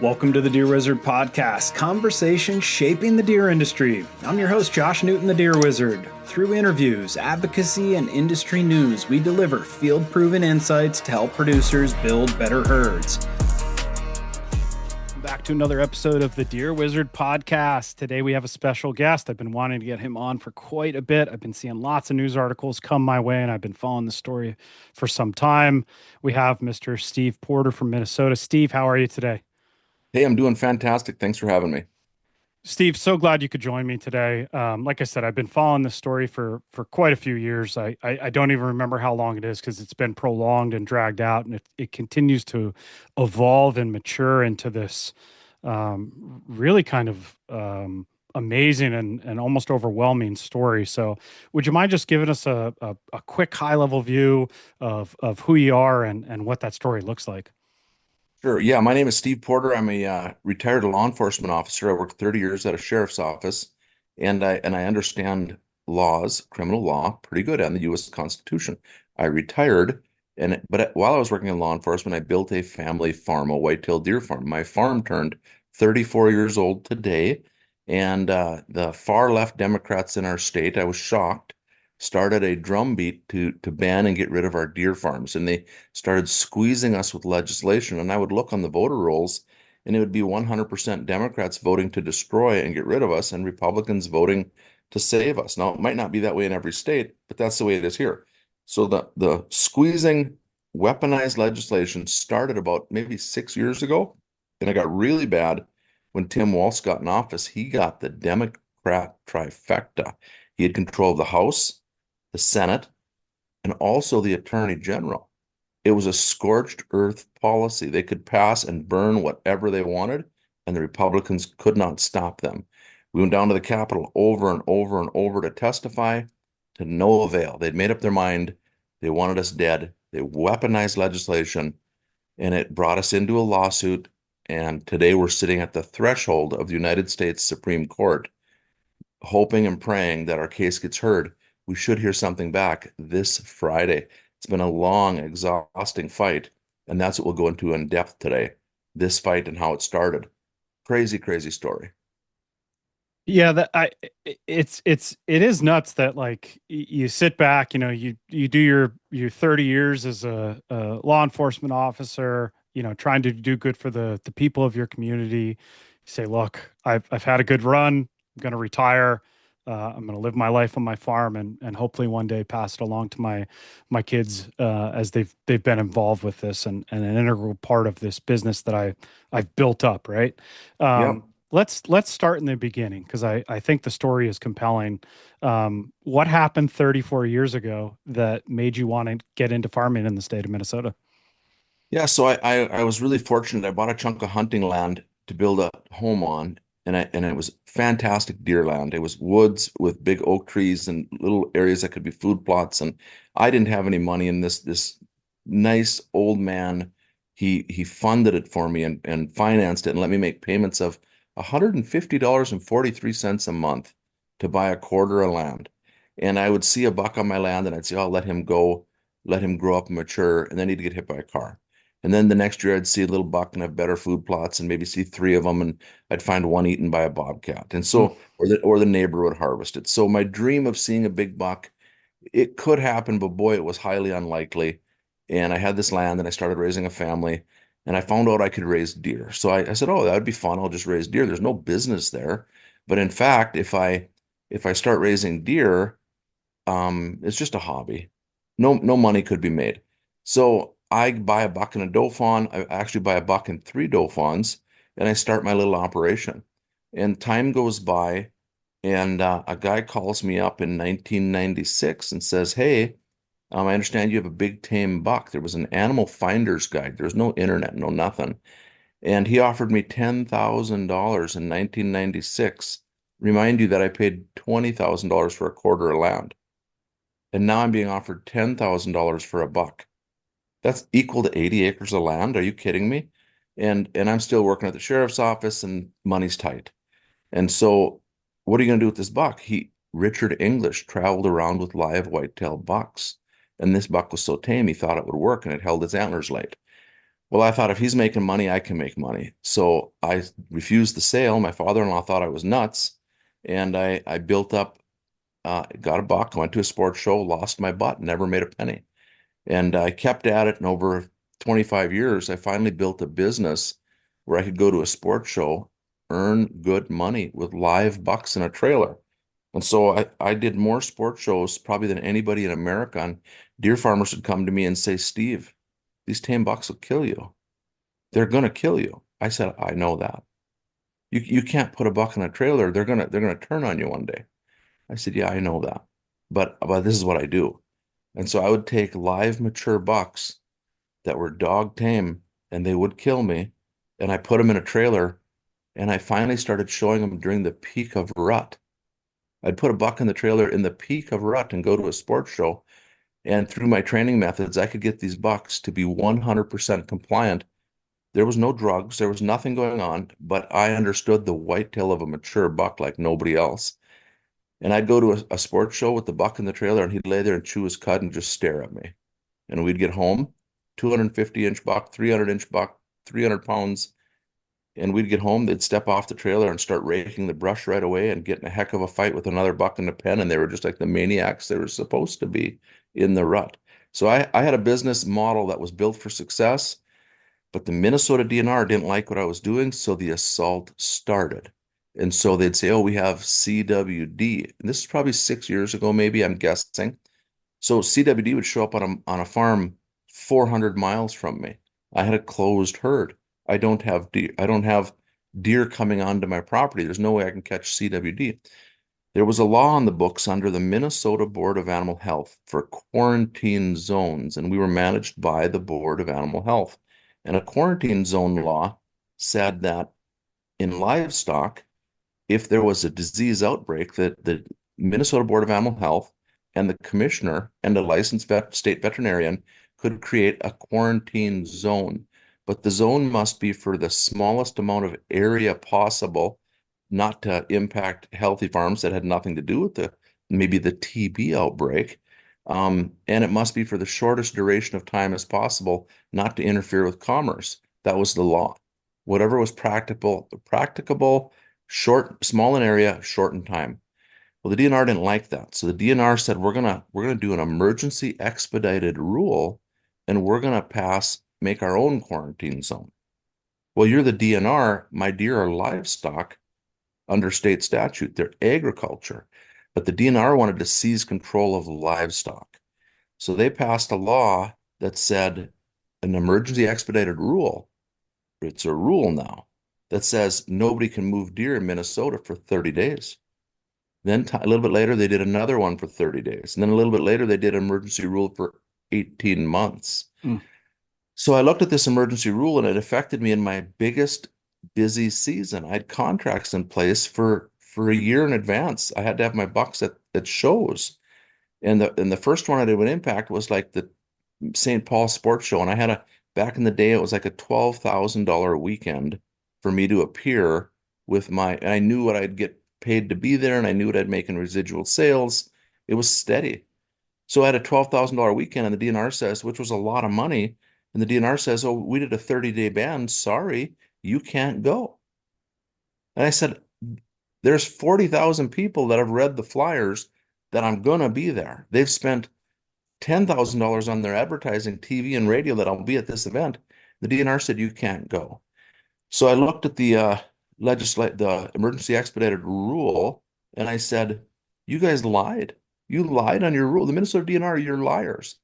Welcome to the Deer Wizard Podcast, conversation shaping the deer industry. I'm your host, Josh Newton, the Deer Wizard. Through interviews, advocacy, and industry news, we deliver field-proven insights to help producers build better herds. Back to another episode of the Deer Wizard Podcast. Today we have a special guest. I've been wanting to get him on for quite a bit. I've been seeing lots of news articles come my way, and I've been following the story for some time. We have Mr. Steve Porter from Minnesota. Steve, how are you today? Hey, I'm doing fantastic. Thanks for having me. Steve, so glad you could join me today. Like I said, I've been following this story for quite a few years. I don't even remember how long it is because it's been prolonged and dragged out, and it continues to evolve and mature into this really kind of amazing and almost overwhelming story. So, would you mind just giving us a quick high level view of who you are and what that story looks like? Sure. Yeah, my name is Steve Porter. I'm a retired law enforcement officer. I worked 30 years at a sheriff's office, and I understand laws, criminal law, pretty good and the U.S. Constitution. I retired, but while I was working in law enforcement, I built a family farm, a whitetail deer farm. My farm turned 34 years old today, and the far left Democrats in our state, I was shocked, started a drumbeat to ban and get rid of our deer farms, and they started squeezing us with legislation. And I would look on the voter rolls, and it would be 100% Democrats voting to destroy and get rid of us, and Republicans voting to save us. Now, it might not be that way in every state, but that's the way it is here. So the squeezing, weaponized legislation started about maybe 6 years ago, and it got really bad when Tim Walz got in office. He got the Democrat trifecta. He had control of the House, the Senate, and also the Attorney General. It was a scorched earth policy. They could pass and burn whatever they wanted, and the Republicans could not stop them. We went down to the Capitol over and over and over to testify, to no avail. They'd made up their mind. They wanted us dead. They weaponized legislation, and it brought us into a lawsuit. And today we're sitting at the threshold of the United States Supreme Court, hoping and praying that our case gets heard. We should hear something back this Friday. It's been a long, exhausting fight, and that's what we'll go into in depth today. This fight and how it started. Crazy, crazy story. Yeah, it is nuts that like you sit back, you do your 30 years as a law enforcement officer, trying to do good for the people of your community. You say, look, I've had a good run. I'm going to retire. I'm going to live my life on my farm and hopefully one day pass it along to my kids as they've been involved with this and an integral part of this business that I've built up, right? Yep. Let's start in the beginning because I think the story is compelling. What happened 34 years ago that made you want to get into farming in the state of Minnesota? Yeah, so I was really fortunate. I bought a chunk of hunting land to build a home on, and it was fantastic deer land. It was woods with big oak trees and little areas that could be food plots. And I didn't have any money in this nice old man. He funded it for me and financed it and let me make payments of $150.43 a month to buy a quarter of land. And I would see a buck on my land and I'd say, "Oh, let him go, let him grow up and mature, and then he'd get hit by a car." And then the next year I'd see a little buck and have better food plots and maybe see three of them, and I'd find one eaten by a bobcat. And Hmm. so, or the neighbor would harvest it. So my dream of seeing a big buck, it could happen, but boy, it was highly unlikely. And I had this land and I started raising a family, and I found out I could raise deer. So I said, "Oh, that would be fun. I'll just raise deer. There's no business there." But in fact, if I start raising deer, it's just a hobby. No money could be made. So I buy a buck and a doe fawn. I actually buy a buck and three doe fawns, and I start my little operation. And time goes by, and a guy calls me up in 1996 and says, "Hey, I understand you have a big tame buck." There was an animal finder's guide. There was no internet, no nothing. And he offered me $10,000 in 1996. Remind you that I paid $20,000 for a quarter of land. And now I'm being offered $10,000 for a buck. That's equal to 80 acres of land. Are you kidding me? And I'm still working at the sheriff's office and money's tight. And so what are you going to do with this buck? Richard English traveled around with live whitetail bucks. And this buck was so tame, he thought it would work and it held its antlers late. Well, I thought if he's making money, I can make money. So I refused the sale. My father-in-law thought I was nuts. And I built up, got a buck, went to a sports show, lost my butt, never made a penny. And I kept at it. And over 25 years, I finally built a business where I could go to a sports show, earn good money with live bucks in a trailer. And so I did more sports shows probably than anybody in America. And deer farmers would come to me and say, Steve, these tame bucks will kill you. They're gonna kill you. I said, I know that. You can't put a buck in a trailer. They're gonna turn on you one day. I said, yeah, I know that. But this is what I do. And so I would take live mature bucks that were dog tame and they would kill me. And I put them in a trailer and I finally started showing them during the peak of rut. I'd put a buck in the trailer in the peak of rut and go to a sports show. And through my training methods, I could get these bucks to be 100% compliant. There was no drugs, there was nothing going on, but I understood the whitetail of a mature buck like nobody else. And I'd go to a sports show with the buck in the trailer, and he'd lay there and chew his cud and just stare at me. And we'd get home, 250-inch buck, 300-inch buck, 300 pounds. And we'd get home, they'd step off the trailer and start raking the brush right away and get in a heck of a fight with another buck in the pen. And they were just like the maniacs they were supposed to be in the rut. So I had a business model that was built for success. But the Minnesota DNR didn't like what I was doing, so the assault started. And so they'd say, oh, we have CWD. And this is probably 6 years ago, maybe, I'm guessing. So CWD would show up on a farm 400 miles from me. I had a closed herd. I don't have deer coming onto my property. There's no way I can catch CWD. There was a law on the books under the Minnesota Board of Animal Health for quarantine zones, and we were managed by the Board of Animal Health. And a quarantine zone law said that in livestock, if there was a disease outbreak, that the Minnesota Board of Animal Health and the commissioner and a licensed state veterinarian could create a quarantine zone. But the zone must be for the smallest amount of area possible, not to impact healthy farms that had nothing to do with maybe the TB outbreak. And it must be for the shortest duration of time as possible, not to interfere with commerce. That was the law. Whatever was practicable, short, small in area, short in time. Well, the DNR didn't like that. So the DNR said, we're gonna do an emergency expedited rule and we're gonna make our own quarantine zone. Well, you're the DNR, my deer are livestock under state statute. They're agriculture. But the DNR wanted to seize control of livestock. So they passed a law that said an emergency expedited rule. It's a rule now that says nobody can move deer in Minnesota for 30 days. Then a little bit later, they did another one for 30 days. And then a little bit later, they did an emergency rule for 18 months. Mm. So I looked at this emergency rule and it affected me in my biggest busy season. I had contracts in place for a year in advance. I had to have my bucks at shows. And the first one I did with Impact was like the St. Paul Sports Show. And I had back in the day, it was like a $12,000 weekend for me to appear and I knew what I'd get paid to be there and I knew what I'd make in residual sales. It was steady. So I had a $12,000 weekend and the DNR says, which was a lot of money. And the DNR says, oh, we did a 30-day ban. Sorry, you can't go. And I said, there's 40,000 people that have read the flyers that I'm going to be there. They've spent $10,000 on their advertising, TV and radio that I'll be at this event. The DNR said, you can't go. So I looked at the emergency expedited rule and I said, you guys lied. You lied on your rule. The Minnesota DNR, you're liars.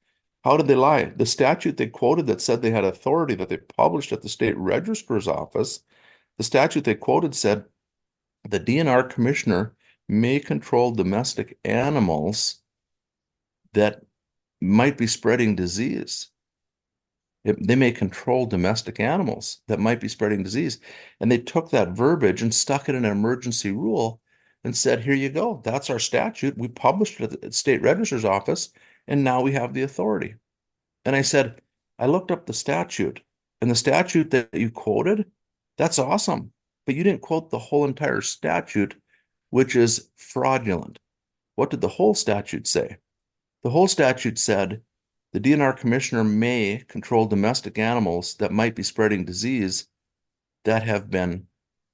How did they lie? The statute they quoted that said they had authority that they published at the state registrar's office, the statute they quoted said the DNR commissioner may control domestic animals that might be spreading disease. They may control domestic animals that might be spreading disease. And they took that verbiage and stuck it in an emergency rule and said, here you go. That's our statute. We published it at the state registrar's office, and now we have the authority. And I said, I looked up the statute, and the statute that you quoted, that's awesome. But you didn't quote the whole entire statute, which is fraudulent. What did the whole statute say? The whole statute said The DNR commissioner may control domestic animals that might be spreading disease that have been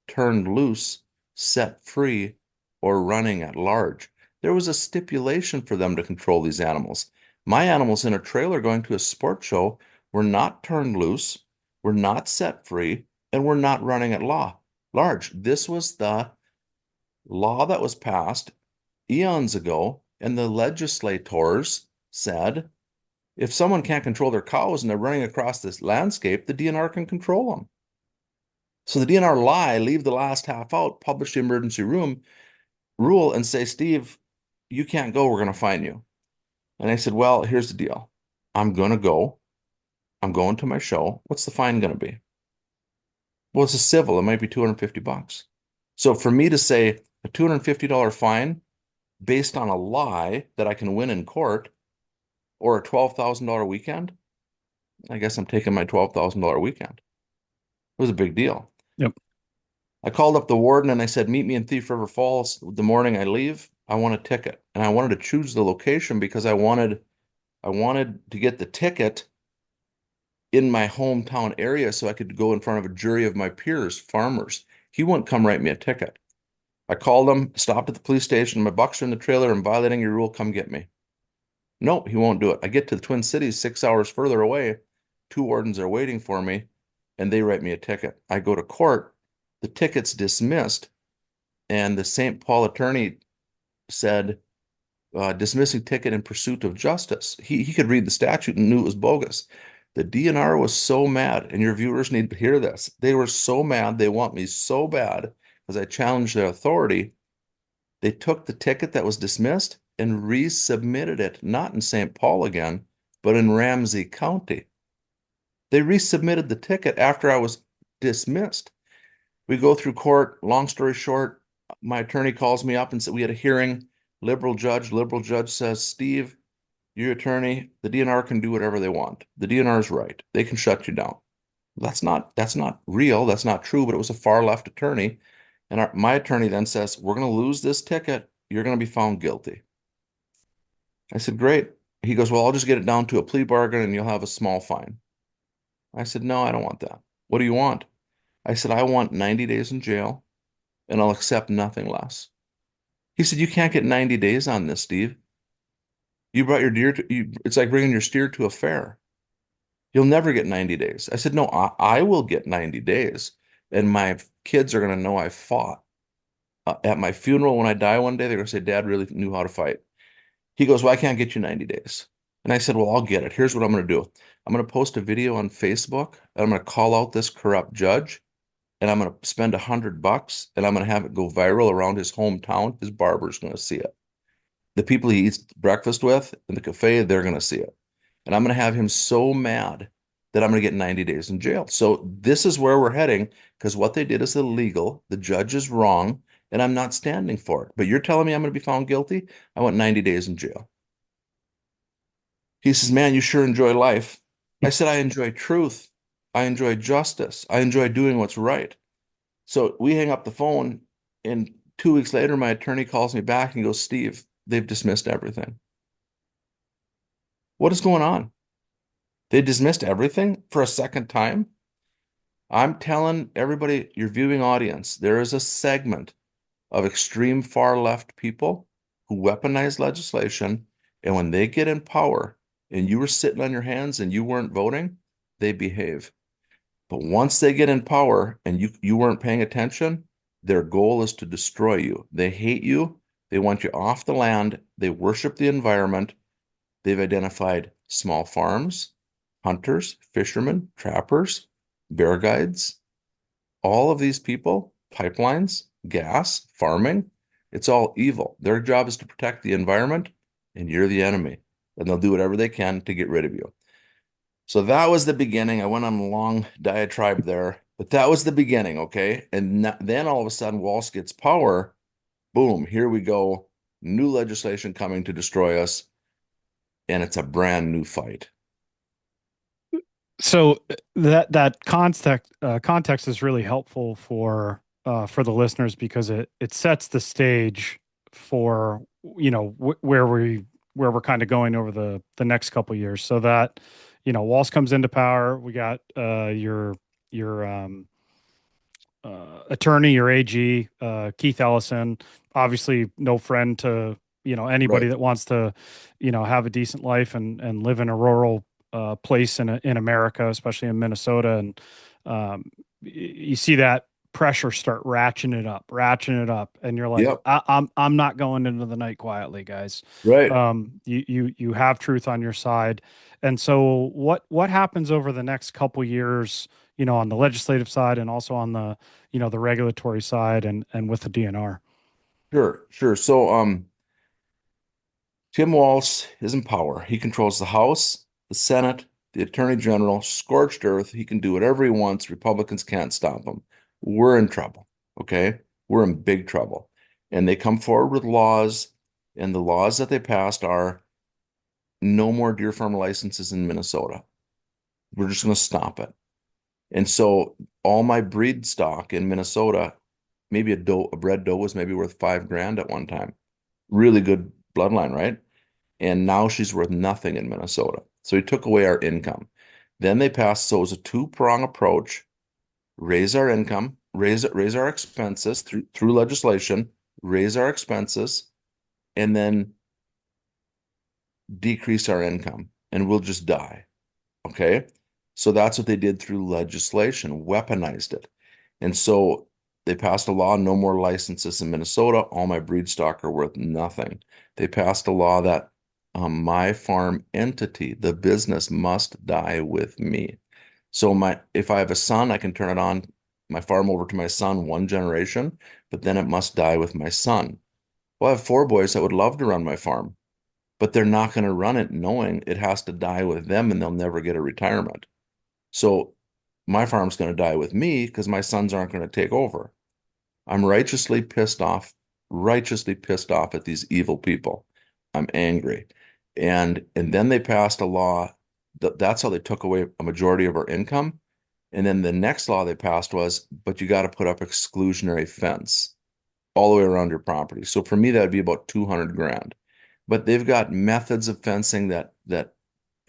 turned loose, set free, or running at large. There was a stipulation for them to control these animals. My animals in a trailer going to a sport show were not turned loose, were not set free, and were not running at large. This was the law that was passed eons ago, and the legislators said if someone can't control their cows and they're running across this landscape, the DNR can control them. So the DNR lie, leave the last half out, publish the emergency room rule, and say, Steve, you can't go. We're going to fine you. And I said, well, here's the deal. I'm going to go. I'm going to my show. What's the fine going to be? Well, it's a civil. It might be 250 bucks. So for me to say a $250 fine based on a lie that I can win in court or a $12,000 weekend, I guess I'm taking my $12,000 weekend. It was a big deal. Yep. I called up the warden and I said, meet me in Thief River Falls the morning I leave. I want a ticket. And I wanted to choose the location because I wanted to get the ticket in my hometown area so I could go in front of a jury of my peers, farmers. He wouldn't come write me a ticket. I called him, stopped at the police station. My bucks are in the trailer. I'm violating your rule. Come get me. No, he won't do it. I get to the Twin Cities 6 hours further away. Two wardens are waiting for me and they write me a ticket. I go to court. The ticket's dismissed. And the St. Paul attorney said, dismissing ticket in pursuit of justice. He could read the statute and knew it was bogus. The DNR was so mad, and your viewers need to hear this. They were so mad. They want me so bad because I challenged their authority. They took the ticket that was dismissed and resubmitted it, not in St. Paul again, but in Ramsey County. They resubmitted the ticket after I was dismissed. We go through court. Long story short, my attorney calls me up and said we had a hearing. Liberal judge says, Steve, your attorney, the DNR can do whatever they want. The DNR is right. They can shut you down. That's not real. That's not true, but it was a far left attorney. And my attorney then says, we're going to lose this ticket. You're going to be found guilty. I said, great. He goes, well, I'll just get it down to a plea bargain and you'll have a small fine. I said, no, I don't want that. What do you want? I said, I want 90 days in jail and I'll accept nothing less. He said, you can't get 90 days on this, Steve. You brought your deer it's like bringing your steer to a fair. You'll never get 90 days. I said, no, I will get 90 days. And my kids are going to know I fought. At my funeral, when I die one day, they're going to say, Dad really knew how to fight. He goes, well, I can't get you 90 days. And I said, well, I'll get it. Here's what I'm going to do. I'm going to post a video on Facebook, and I'm going to call out this corrupt judge, and I'm going to spend $100, and I'm going to have it go viral around his hometown. His barber's going to see it. The people he eats breakfast with in the cafe, they're going to see it. And I'm going to have him so mad that I'm going to get 90 days in jail. So this is where we're heading because what they did is illegal. The judge is wrong, and I'm not standing for it. But you're telling me I'm going to be found guilty? I want 90 days in jail. He says, man, you sure enjoy life. I said, I enjoy truth. I enjoy justice. I enjoy doing what's right. So we hang up the phone, and 2 weeks later, my attorney calls me back and goes, Steve, they've dismissed everything. What is going on? They dismissed everything for a second time? I'm telling everybody, your viewing audience, there is a segment of extreme far left people who weaponize legislation, and when they get in power and you were sitting on your hands and you weren't voting, they behave. But once they get in power and you weren't paying attention, their goal is to destroy you. They hate you. They want you off the land. They worship the environment. They've identified small farms, hunters, fishermen, trappers, bear guides, all of these people, pipelines, gas, farming, it's all evil. Their job is to protect the environment, and you're the enemy. And they'll do whatever they can to get rid of you. So that was the beginning. I went on a long diatribe there, but that was the beginning, okay? And then all of a sudden, Walsh gets power. Boom, here we go. New legislation coming to destroy us, and it's a brand new fight. So that context is really helpful for the listeners because it sets the stage for where we where we're kind of going over the next couple of years. So that, Walsh comes into power. We got your attorney, your AG, Keith Ellison, obviously no friend to, anybody Right. that wants to, have a decent life and live in a rural place in America, especially in Minnesota. And you see that pressure start ratcheting it up, and you're like, Yep. I'm not going into the night quietly, guys. Right. You have truth on your side. And so what happens over the next couple years, on the legislative side and also on the regulatory side and with the DNR? Sure. Sure. So, Tim Walz is in power. He controls the House, the Senate, the Attorney General, scorched earth. He can do whatever he wants. Republicans can't stop him. We're in trouble. Okay. We're in big trouble. And they come forward with laws, and the laws that they passed are no more deer farm licenses in Minnesota. We're just going to stop it. And so all my breed stock in Minnesota, maybe a bred doe was maybe worth 5 grand at one time. Really good bloodline, right? And now she's worth nothing in Minnesota. So he took away our income. Then they passed, so it was a two-prong approach: raise our income, raise our expenses through legislation, raise our expenses, and then decrease our income, and we'll just die. Okay. So that's what they did through legislation, weaponized it. And so they passed a law, no more licenses in Minnesota. All my breed stock are worth nothing. They passed a law that my farm entity, the business, must die with me. So if I have a son, I can turn it on, my farm over to my son 1 generation, but then it must die with my son. Well, I have 4 boys that would love to run my farm, but they're not going to run it knowing it has to die with them and they'll never get a retirement. So my farm's going to die with me because my sons aren't going to take over. I'm righteously pissed off at these evil people. I'm angry. And then they passed a law that's how they took away a majority of our income. And then the next law they passed was, but you got to put up exclusionary fence all the way around your property. So for me, that would be about 200 grand. But they've got methods of fencing that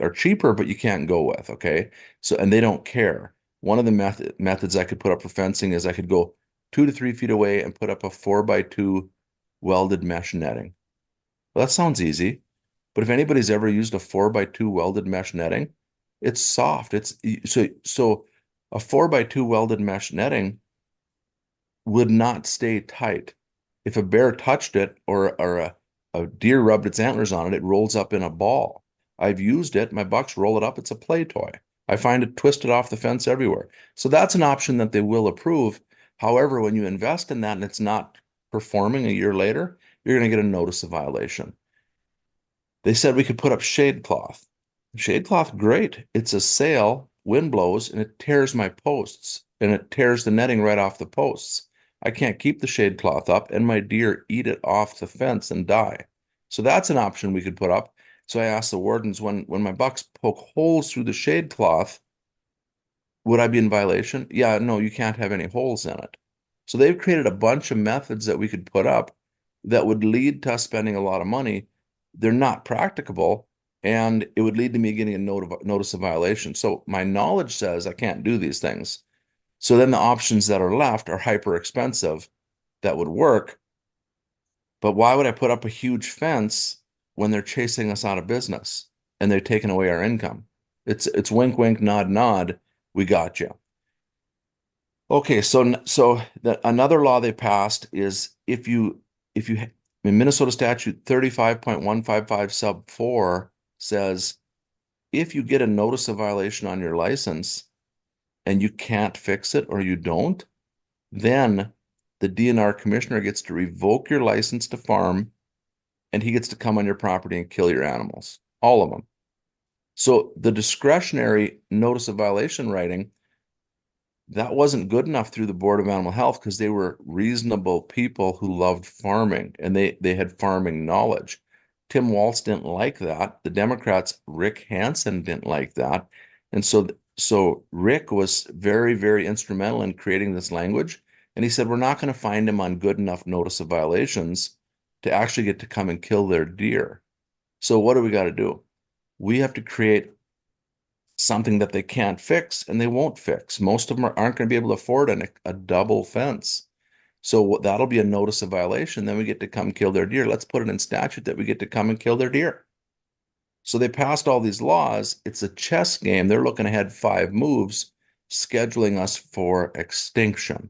are cheaper, but you can't go with. Okay. So, and they don't care. One of the methods I could put up for fencing is I could go 2 to 3 feet away and put up a 4x2 welded mesh netting. Well, that sounds easy, but if anybody's ever used a 4x2 welded mesh netting, it's soft. So a 4x2 welded mesh netting would not stay tight. If a bear touched it or a deer rubbed its antlers on it, it rolls up in a ball. I've used it. My bucks roll it up. It's a play toy. I find it twisted off the fence everywhere. So that's an option that they will approve. However, when you invest in that and it's not performing a year later, you're going to get a notice of violation. They said we could put up shade cloth. Shade cloth, great. It's a sail, wind blows, and it tears my posts and it tears the netting right off the posts. I can't keep the shade cloth up, and my deer eat it off the fence and die. So that's an option we could put up. So I asked the wardens, when my bucks poke holes through the shade cloth, would I be in violation? Yeah, no, you can't have any holes in it. So they've created a bunch of methods that we could put up that would lead to us spending a lot of money. They're not practicable, and it would lead to me getting a notice of violation. So my knowledge says I can't do these things. So then the options that are left are hyper expensive that would work. But why would I put up a huge fence when they're chasing us out of business and they're taking away our income? It's wink, wink, nod, nod. We got you. Okay, another law they passed is if you in Minnesota statute 35.155 sub 4 says if you get a notice of violation on your license and you can't fix it or you don't, then the DNR commissioner gets to revoke your license to farm and he gets to come on your property and kill your animals, all of them. So the discretionary notice of violation writing, that wasn't good enough through the Board of Animal Health because they were reasonable people who loved farming and they had farming knowledge. Tim Walz didn't like that. The Democrats, Rick Hansen, didn't like that. And so Rick was very, very instrumental in creating this language. And he said, we're not going to find him on good enough notice of violations to actually get to come and kill their deer. So what do we got to do? We have to create something that they can't fix and they won't fix. Most of them aren't going to be able to afford a double fence. So that'll be a notice of violation. Then we get to come kill their deer. Let's put it in statute that we get to come and kill their deer. So they passed all these laws. It's a chess game. They're looking ahead 5 moves, scheduling us for extinction.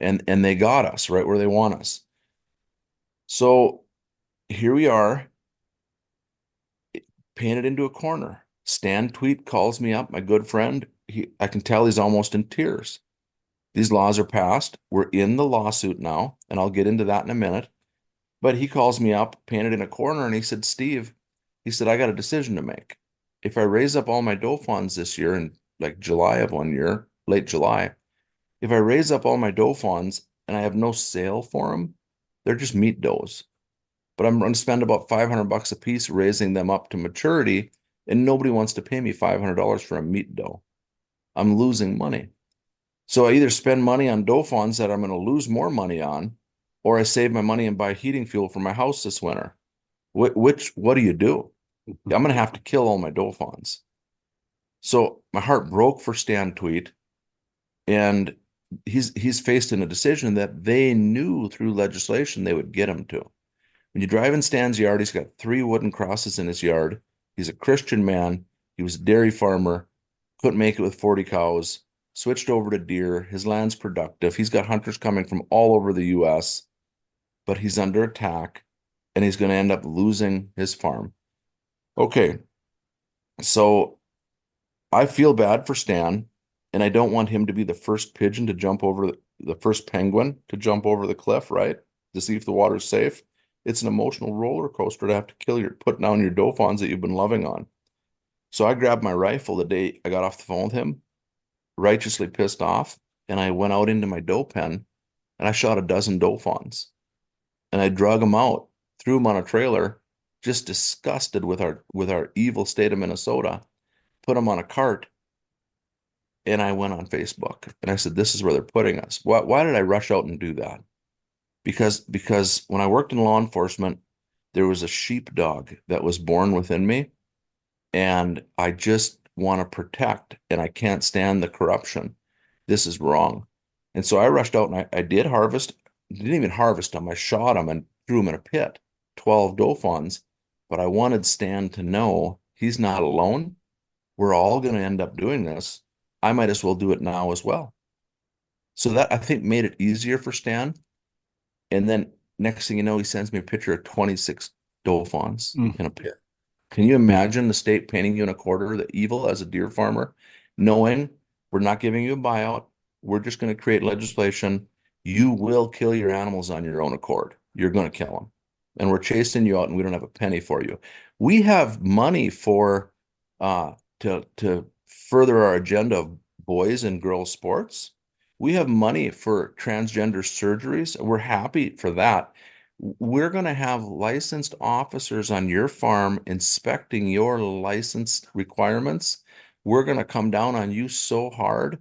And they got us right where they want us. So here we are, painted into a corner. Stan Tweet calls me up, my good friend. I can tell he's almost in tears. These laws are passed. We're in the lawsuit now, and I'll get into that in a minute. But he calls me up, painted in a corner, and he said, Steve, he said, I got a decision to make. If I raise up all my doe fawns this year in like July of one year, late July, if I raise up all my doe fawns and I have no sale for them, they're just meat does. But I'm going to spend about $500 a piece raising them up to maturity, and nobody wants to pay me $500 for a meat doe. I'm losing money. So I either spend money on doe fawns that I'm going to lose more money on, or I save my money and buy heating fuel for my house this winter. What do you do? I'm going to have to kill all my doe fawns. So my heart broke for Stan Tweet, and he's faced in a decision that they knew through legislation they would get him to. When you drive in Stan's yard, he's got 3 wooden crosses in his yard. He's a Christian man. He was a dairy farmer, couldn't make it with 40 cows, switched over to deer. His land's productive. He's got hunters coming from all over the US, but he's under attack and he's going to end up losing his farm. Okay, so I feel bad for Stan, and I don't want him to be the first pigeon to jump over the first penguin to jump over the cliff, right? To see if the water's safe. It's an emotional roller coaster to have to put down your doe fawns that you've been loving on. So I grabbed my rifle the day I got off the phone with him, righteously pissed off, and I went out into my doe pen and I shot a dozen doe fawns. And I drug them out, threw them on a trailer, just disgusted with our evil state of Minnesota, put them on a cart, and I went on Facebook and I said, "This is where they're putting us." Why did I rush out and do that? Because when I worked in law enforcement, there was a sheepdog that was born within me, and I just want to protect, and I can't stand the corruption. This is wrong. And so I rushed out and I did harvest, didn't even harvest them. I shot them and threw them in a pit, 12 doe fawns. But I wanted Stan to know he's not alone. We're all going to end up doing this. I might as well do it now as well. So that I think made it easier for Stan. And then next thing you know, he sends me a picture of 26 doe fawns Mm. in a pit. Can you imagine the state painting you in a quarter, the evil as a deer farmer, knowing we're not giving you a buyout, we're just going to create legislation. You will kill your animals on your own accord. You're going to kill them. And we're chasing you out and we don't have a penny for you. We have money for to further our agenda of boys and girls sports. We have money for transgender surgeries. We're happy for that. We're going to have licensed officers on your farm inspecting your license requirements. We're going to come down on you so hard.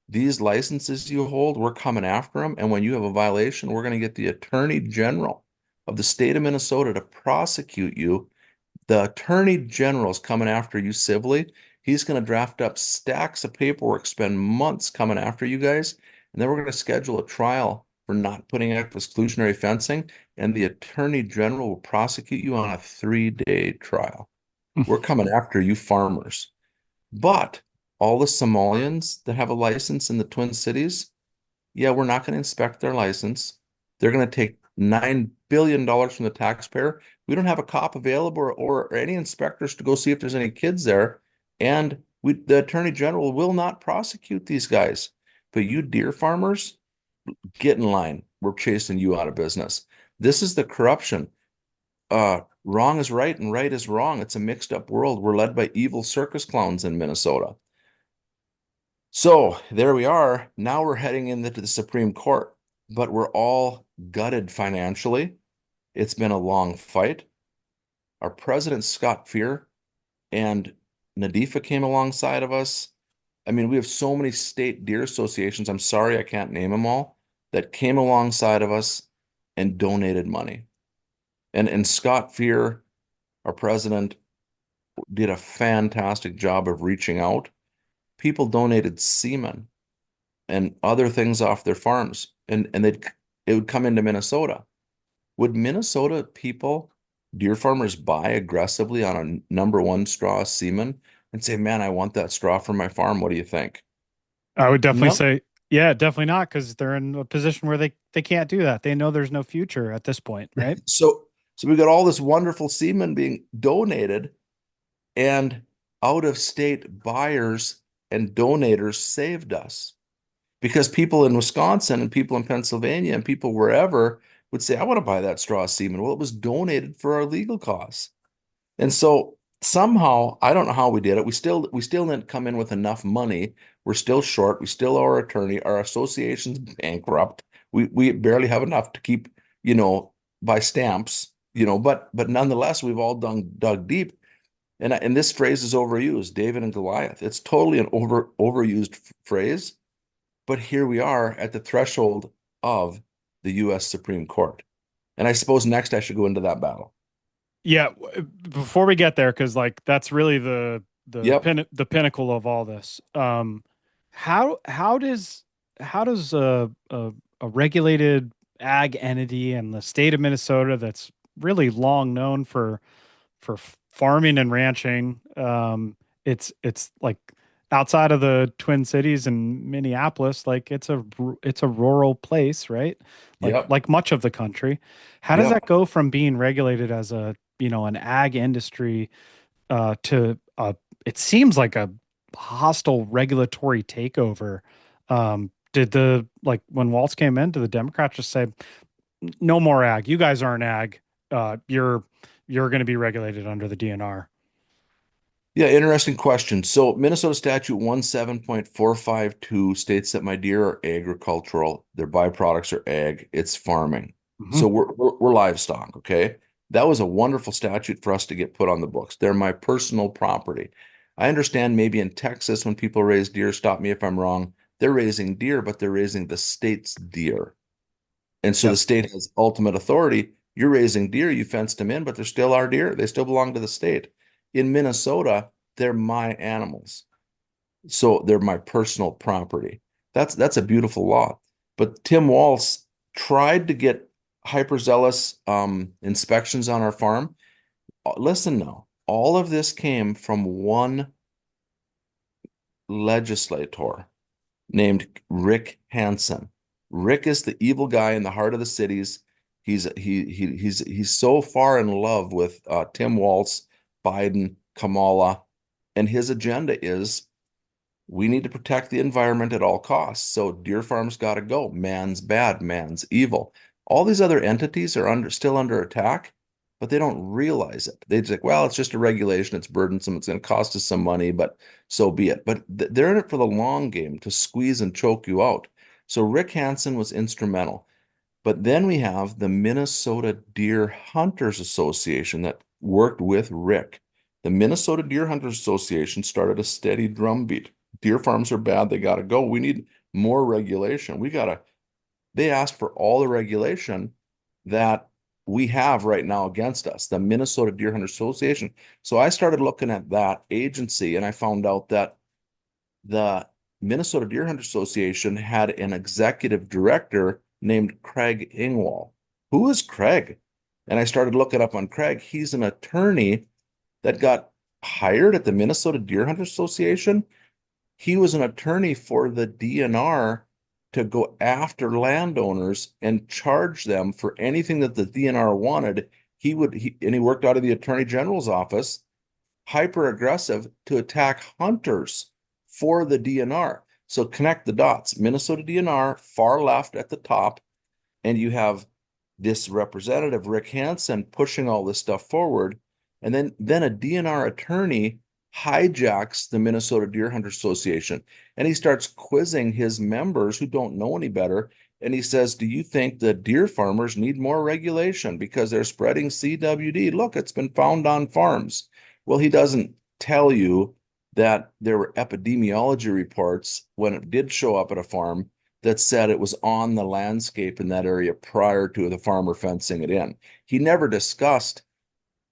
These licenses you hold, we're coming after them. And when you have a violation, we're going to get the Attorney General of the state of Minnesota to prosecute you. The Attorney General is coming after you civilly. He's going to draft up stacks of paperwork, spend months coming after you guys. And then we're going to schedule a trial for not putting up exclusionary fencing. And the Attorney General will prosecute you on a 3-day trial. We're coming after you farmers. But all the Somalians that have a license in the Twin Cities, yeah, we're not going to inspect their license. They're going to take $9 billion from the taxpayer. We don't have a cop available or any inspectors to go see if there's any kids there. And the Attorney General will not prosecute these guys. But you deer farmers, get in line. We're chasing you out of business. This is the corruption. Wrong is right and right is wrong. It's a mixed up world. We're led by evil circus clowns in Minnesota. So there we are. Now we're heading into the Supreme Court, but we're all gutted financially. It's been a long fight. Our president, Scott Fear, and Nadifa came alongside of us. I mean, we have so many state deer associations. I'm sorry I can't name them all that came alongside of us and donated money. And Scott Fear, Our president did a fantastic job of reaching out. People donated semen and other things off their farms, and it would come into Minnesota. Would Minnesota people, deer farmers, buy aggressively on a number one straw semen and say, "Man, I want that straw for my farm. What do you think?" I would definitely No. say, yeah, definitely not, because they're in a position where they can't do that. They know there's no future at this point, right? So we got all this wonderful semen being donated, and out of state buyers and donators saved us because people in Wisconsin and people in Pennsylvania and people wherever would say, "I want to buy that straw semen." Well, it was donated for our legal costs. And so somehow, I don't know how we did it. We still didn't come in with enough money. We're still short. We still owe our attorney. Our association's bankrupt. We barely have enough to keep, buy stamps, but nonetheless, we've all dug deep. And this phrase is overused, David and Goliath. It's totally an overused phrase, but here we are at the threshold of the US Supreme Court. And I suppose next I should go into that battle. Yeah, before we get there, because like that's really Yep. the pinnacle of all this. How does a regulated ag entity in the state of Minnesota that's really long known for farming and ranching, it's like outside of the Twin Cities and Minneapolis, like it's a rural place, right? Yep. Like much of the country. How does that Yep. go from being regulated as an ag industry to it seems like a hostile regulatory takeover? Did the like when Waltz came in, did the Democrats just say no more ag? You guys aren't ag. You're going to be regulated under the DNR. Yeah, interesting question. So Minnesota Statute 17.452 states that my deer are agricultural. Their byproducts are ag. It's farming. Hmm. So we're livestock, okay? That was a wonderful statute for us to get put on the books. They're my personal property. I understand maybe in Texas when people raise deer, stop me if I'm wrong, they're raising deer, but they're raising the state's deer. And so the Yep. state has ultimate authority. You're raising deer, you fenced them in, but they're still our deer. They still belong to the state. In Minnesota, they're my animals. So they're my personal property. That's a beautiful law. But Tim Walz tried to get hyperzealous inspections on our farm. Listen now, all of this came from one legislator named Rick Hansen. Rick is the evil guy in the heart of the cities. He's so far in love with Tim Walz, Biden, Kamala, and his agenda is we need to protect the environment at all costs. So deer farms got to go. Man's bad, man's evil. All these other entities are still under attack, but they don't realize it. They just like, well, it's just a regulation. It's burdensome. It's going to cost us some money, but so be it. But they're in it for the long game to squeeze and choke you out. So Rick Hansen was instrumental. But then we have the Minnesota Deer Hunters Association that worked with Rick. The Minnesota Deer Hunters Association started a steady drumbeat. Deer farms are bad. They got to go. We need more regulation. They asked for all the regulation that we have right now against us, the Minnesota Deer Hunters Association. So I started looking at that agency and I found out that the Minnesota Deer Hunters Association had an executive director named Craig Ingwall. Who is Craig? And I started looking up on Craig. He's an attorney that got hired at the Minnesota Deer Hunters Association. He was an attorney for the DNR to go after landowners and charge them for anything that the DNR wanted. And he worked out of the Attorney General's office, hyper aggressive to attack hunters for the DNR. So connect the dots. Minnesota DNR, far left at the top, and you have this representative, Rick Hansen, pushing all this stuff forward. And then a DNR attorney hijacks the Minnesota Deer Hunter Association and he starts quizzing his members who don't know any better. And he says, "Do you think the deer farmers need more regulation because they're spreading CWD? Look, it's been found on farms." Well, he doesn't tell you that there were epidemiology reports when it did show up at a farm that said it was on the landscape in that area prior to the farmer fencing it in. He never discussed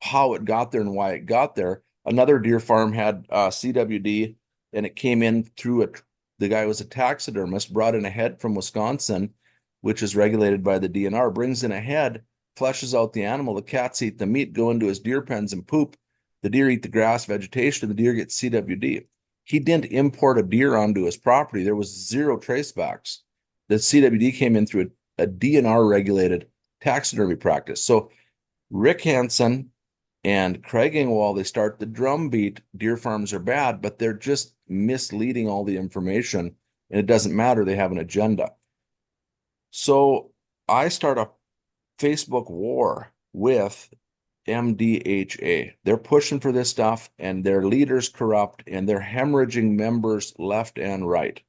how it got there and why it got there. Another deer farm had CWD, and it came in through the guy was a taxidermist, brought in a head from Wisconsin, which is regulated by the DNR, brings in a head, fleshes out the animal. The cats eat the meat, go into his deer pens and poop. The deer eat the grass vegetation, the deer gets CWD. He didn't import a deer onto his property. There was zero tracebacks. The CWD came in through a DNR regulated taxidermy practice. So Rick Hansen and Craig Ingwall, they start the drumbeat. Deer farms are bad, but they're just misleading all the information, and it doesn't matter. They have an agenda. So I start a Facebook war with MDHA. They're pushing for this stuff, and their leaders corrupt, and they're hemorrhaging members left and right.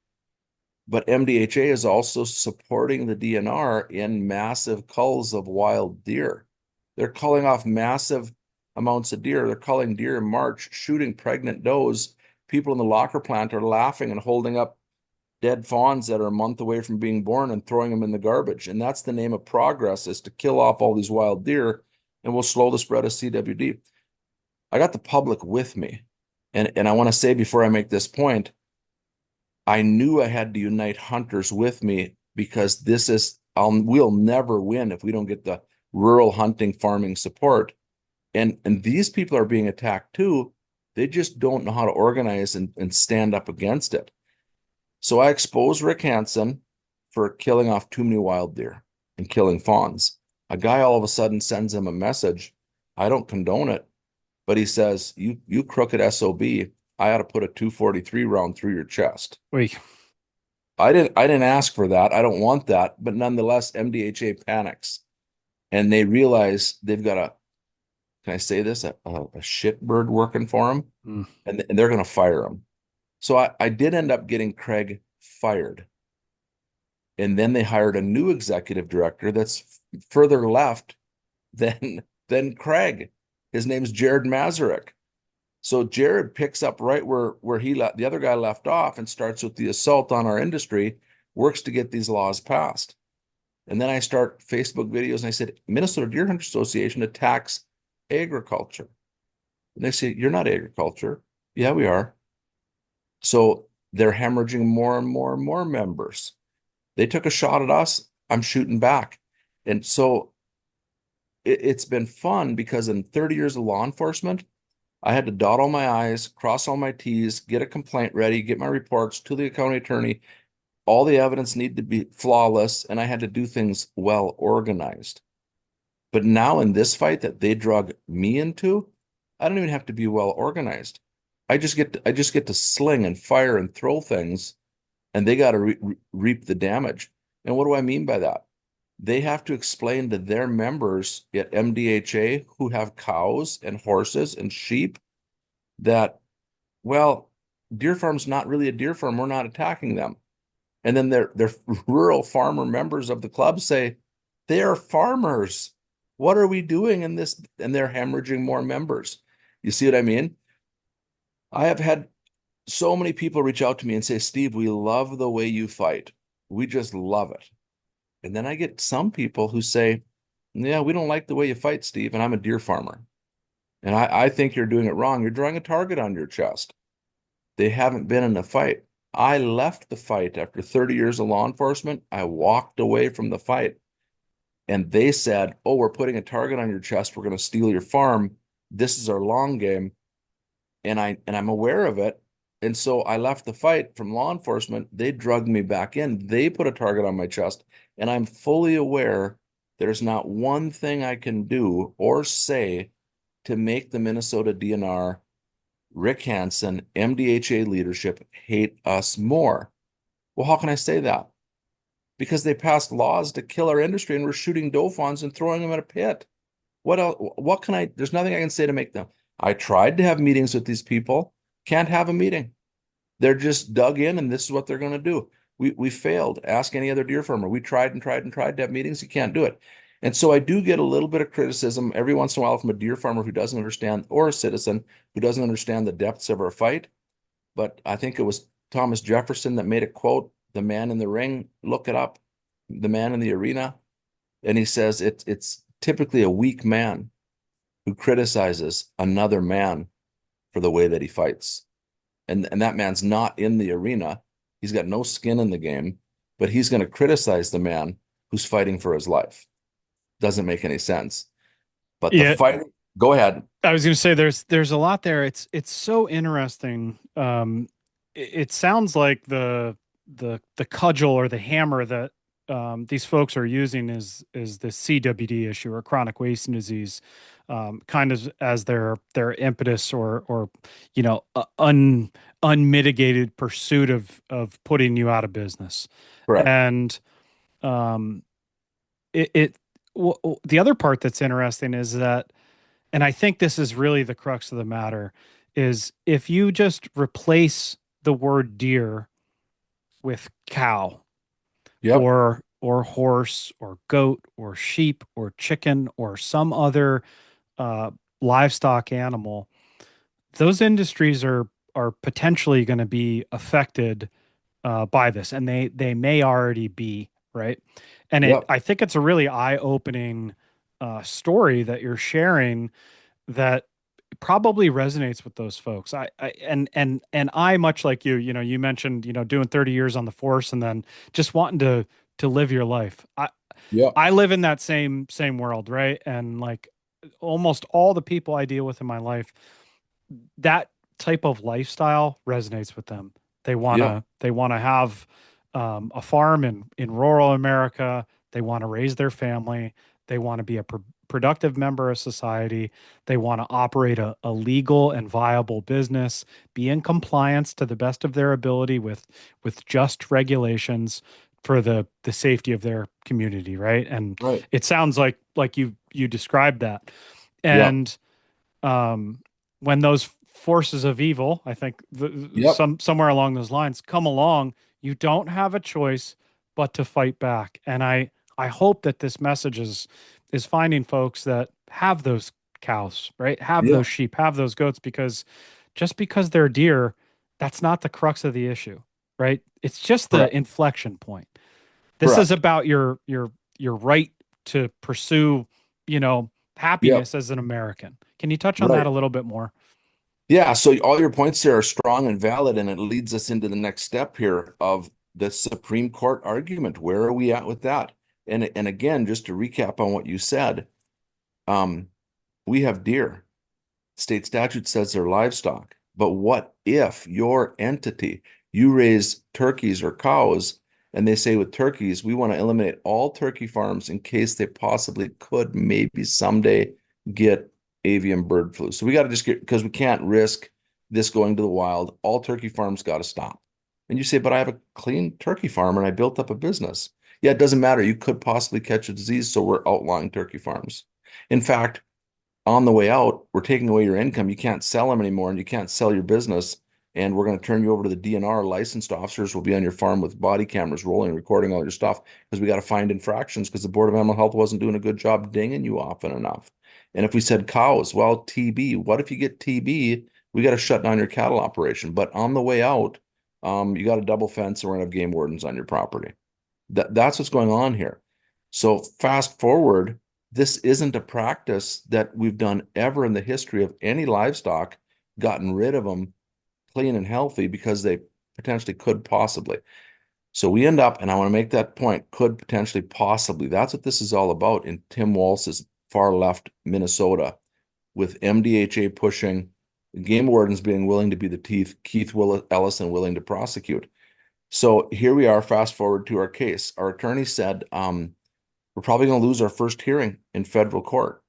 But MDHA is also supporting the DNR in massive culls of wild deer. They're culling off massive amounts of deer. They're culling deer in March, shooting pregnant does. People in the locker plant are laughing and holding up dead fawns that are a month away from being born and throwing them in the garbage. And that's the name of progress, is to kill off all these wild deer, and we'll slow the spread of CWD. I got the public with me. And I want to say before I make this point, I knew I had to unite hunters with me, because we'll never win if we don't get the rural hunting farming support. And these people are being attacked too. They just don't know how to organize and stand up against it. So I exposed Rick Hansen for killing off too many wild deer and killing fawns. A guy all of a sudden sends him a message. I don't condone it, but he says, you crooked SOB, I ought to put a 243 round through your chest. Wait. I didn't ask for that. I don't want that. But nonetheless, MDHA panics, and they realize they've got can I say this, a shitbird working for them, Mm. and they're going to fire him. So I did end up getting Craig fired. And then they hired a new executive director that's further left than Craig. His name's Jared Mazurek. So Jared picks up right where the other guy left off, and starts with the assault on our industry, works to get these laws passed. And then I start Facebook videos, and I said, Minnesota Deer Hunter Association attacks agriculture. And they say, you're not agriculture. Yeah, we are. So they're hemorrhaging more and more and more members. They took a shot at us. I'm shooting back. And so it's been fun, because in 30 years of law enforcement, I had to dot all my I's, cross all my T's, get a complaint ready, get my reports to the county attorney. All the evidence needed to be flawless, and I had to do things well organized. But now in this fight that they drug me into, I don't even have to be well organized. I just get to sling and fire and throw things, and they got to reap the damage. And what do I mean by that? They have to explain to their members at MDHA who have cows and horses and sheep that, well, deer farm's not really a deer farm. We're not attacking them. And then their rural farmer members of the club say, they are farmers. What are we doing in this? And they're hemorrhaging more members. You see what I mean? I have had so many people reach out to me and say, Steve, we love the way you fight. We just love it. And then I get some people who say, yeah, we don't like the way you fight, Steve, and I'm a deer farmer. And I think you're doing it wrong. You're drawing a target on your chest. They haven't been in a fight. I left the fight after 30 years of law enforcement. I walked away from the fight. And they said, oh, we're putting a target on your chest. We're going to steal your farm. This is our long game. And I'm aware of it. And so I left the fight from law enforcement. They drugged me back in. They put a target on my chest. And I'm fully aware there's not one thing I can do or say to make the Minnesota DNR, Rick Hansen, MDHA leadership hate us more. Well, how can I say that? Because they passed laws to kill our industry, and we're shooting doe fawns and throwing them in a pit. What else? What can I? There's nothing I can say to make them. I tried to have meetings with these people. Can't have a meeting. They're just dug in, and this is what they're going to do. We failed. Ask any other deer farmer. We tried and tried and tried to have meetings. You can't do it. And so I do get a little bit of criticism every once in a while from a deer farmer who doesn't understand, or a citizen who doesn't understand the depths of our fight. But I think it was Thomas Jefferson that made a quote, the man in the ring, look it up, the man in the arena. And he says it's typically a weak man who criticizes another man for the way that he fights. And that man's not in the arena. He's got no skin in the game, but he's going to criticize the man who's fighting for his life. Doesn't make any sense. But the Yeah, fight, go ahead. I was going to say there's a lot there. It's so interesting. It sounds like the cudgel or the hammer that these folks are using is the CWD issue or chronic wasting disease, kind of as their impetus or unmitigated pursuit of putting you out of business. Correct. And um, it the other part that's interesting is that, and I think this is really the crux of the matter, is if you just replace the word deer with cow Yep. or horse or goat or sheep or chicken or some other uh, livestock animal, those industries are potentially going to be affected by this, and they may already be, right. And Yep. I think it's a really eye-opening story that you're sharing that probably resonates with those folks. And I, much like you mentioned, doing 30 years on the force and then just wanting to live your life. Yep. I live in that same world, right? And like almost all the people I deal with in my life, that type of lifestyle resonates with them. Yep. They wanna have a farm in rural America. They want to raise their family. They want to be a productive member of society. They want to operate a legal and viable business, be in compliance to the best of their ability with just regulations for the safety of their community, right? And Right. it sounds like you described that. Yep. And when those forces of evil, I think Yep. somewhere along those lines come along, you don't have a choice but to fight back. And I hope that this message is finding folks that have those cows, right? Have those Yep. sheep, have those goats, because just because they're deer, that's not the crux of the issue, right? It's just the Correct. inflection point. This is Correct. about your right to pursue, Yep. happiness as an American. Can you touch on that Right. a little bit more? Yeah, so all your points there are strong and valid, and it leads us into the next step here of the Supreme Court argument. Where are we at with that? And again, just to recap on what you said, um, we have deer. State statute says they're livestock. But what if your entity, you raise turkeys or cows, and they say with turkeys, we want to eliminate all turkey farms in case they possibly could maybe someday get avian bird flu. So we got to just get, because we can't risk this going to the wild. All turkey farms got to stop. And you say, but I have a clean turkey farm and I built up a business. Yeah, it doesn't matter. You could possibly catch a disease, so we're outlawing turkey farms. In fact, on the way out, we're taking away your income. You can't sell them anymore and you can't sell your business. And we're going to turn you over to the DNR. Licensed officers will be on your farm with body cameras rolling, recording all your stuff because we got to find infractions because the Board of Animal Health wasn't doing a good job dinging you often enough. And if we said cows, well, TB, what if you get TB? We got to shut down your cattle operation. But on the way out, you got a double fence and we're going to have game wardens on your property. That's what's going on here. So fast forward, this isn't a practice that we've done ever in the history of any livestock, gotten rid of them clean and healthy because they potentially could possibly. So we end up, and I want to make that point, could potentially possibly. That's what this is all about in Tim Walz's far left Minnesota, with MDHA pushing, game wardens being willing to be the teeth, Ellison willing to prosecute. So here we are, fast forward to our case. Our attorney said, we're probably going to lose our first hearing in federal court.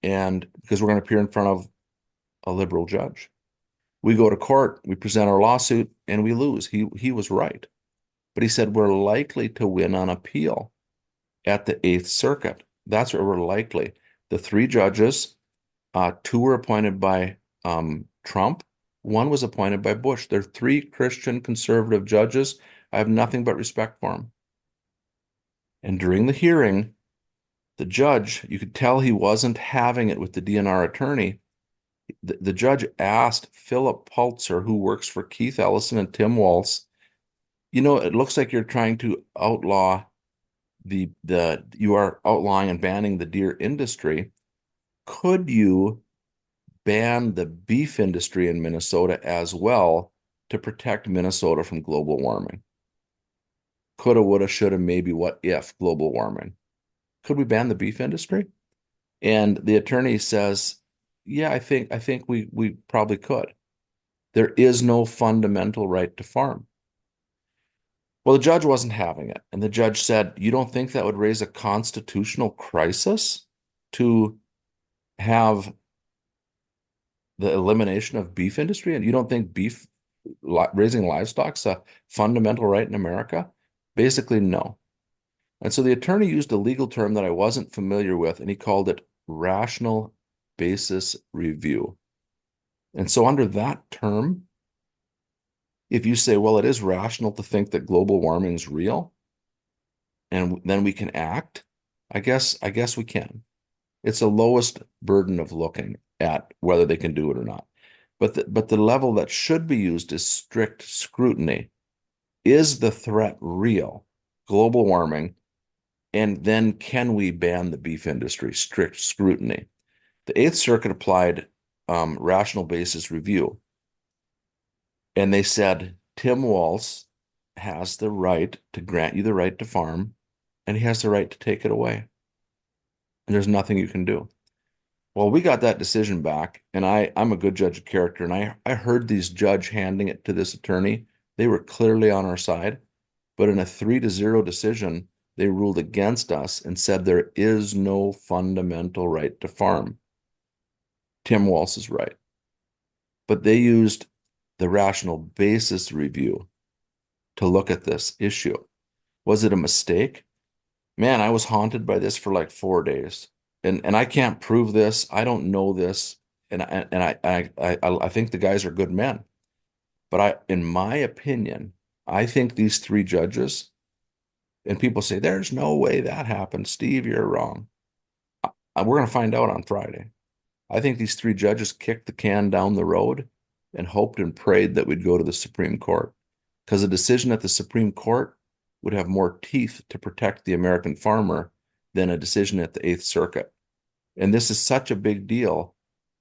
And because we're going to appear in front of a liberal judge, we go to court, we present our lawsuit, and we lose. He was right. But he said we're likely to win on appeal at the Eighth Circuit. That's where we're likely. The three judges, two were appointed by Trump, one was appointed by Bush. They're three Christian conservative judges. I have nothing but respect for them. And during the hearing, the judge, you could tell he wasn't having it with the DNR attorney. The judge asked Philip Pultzer, who works for Keith Ellison and Tim Walz, it looks like you're trying to outlaw you are outlawing and banning the deer industry. Could you ban the beef industry in Minnesota as well to protect Minnesota from global warming? Coulda, woulda, shoulda, maybe, what if global warming? Could we ban the beef industry? And the attorney says, yeah, I think we probably could. There is no fundamental right to farm. Well, the judge wasn't having it. And the judge said, you don't think that would raise a constitutional crisis to have the elimination of beef industry? And you don't think beef raising livestock's a fundamental right in America? Basically, no. And so the attorney used a legal term that I wasn't familiar with, and he called it rational basis review. And so under that term, if you say, well, it is rational to think that global warming is real, and then we can act, I guess we can. It's the lowest burden of looking at whether they can do it or not. But the level that should be used is strict scrutiny. Is the threat real? Global warming, and then can we ban the beef industry? Strict scrutiny. The Eighth Circuit applied rational basis review, and they said Tim Walz has the right to grant you the right to farm, and he has the right to take it away. And there's nothing you can do. Well, we got that decision back, and I'm a good judge of character, and I heard these judge handing it to this attorney. They were clearly on our side, but in a 3-0 decision, they ruled against us and said there is no fundamental right to farm. Tim Walz is right. But they used the rational basis review to look at this issue. Was it a mistake? Man, I was haunted by this for like 4 days. And I can't prove this. I don't know this. And I think the guys are good men. But in my opinion, I think these three judges, and people say, there's no way that happened. Steve, you're wrong. We're going to find out on Friday. I think these three judges kicked the can down the road and hoped and prayed that we'd go to the Supreme Court, because a decision at the Supreme Court would have more teeth to protect the American farmer than a decision at the Eighth Circuit. And this is such a big deal.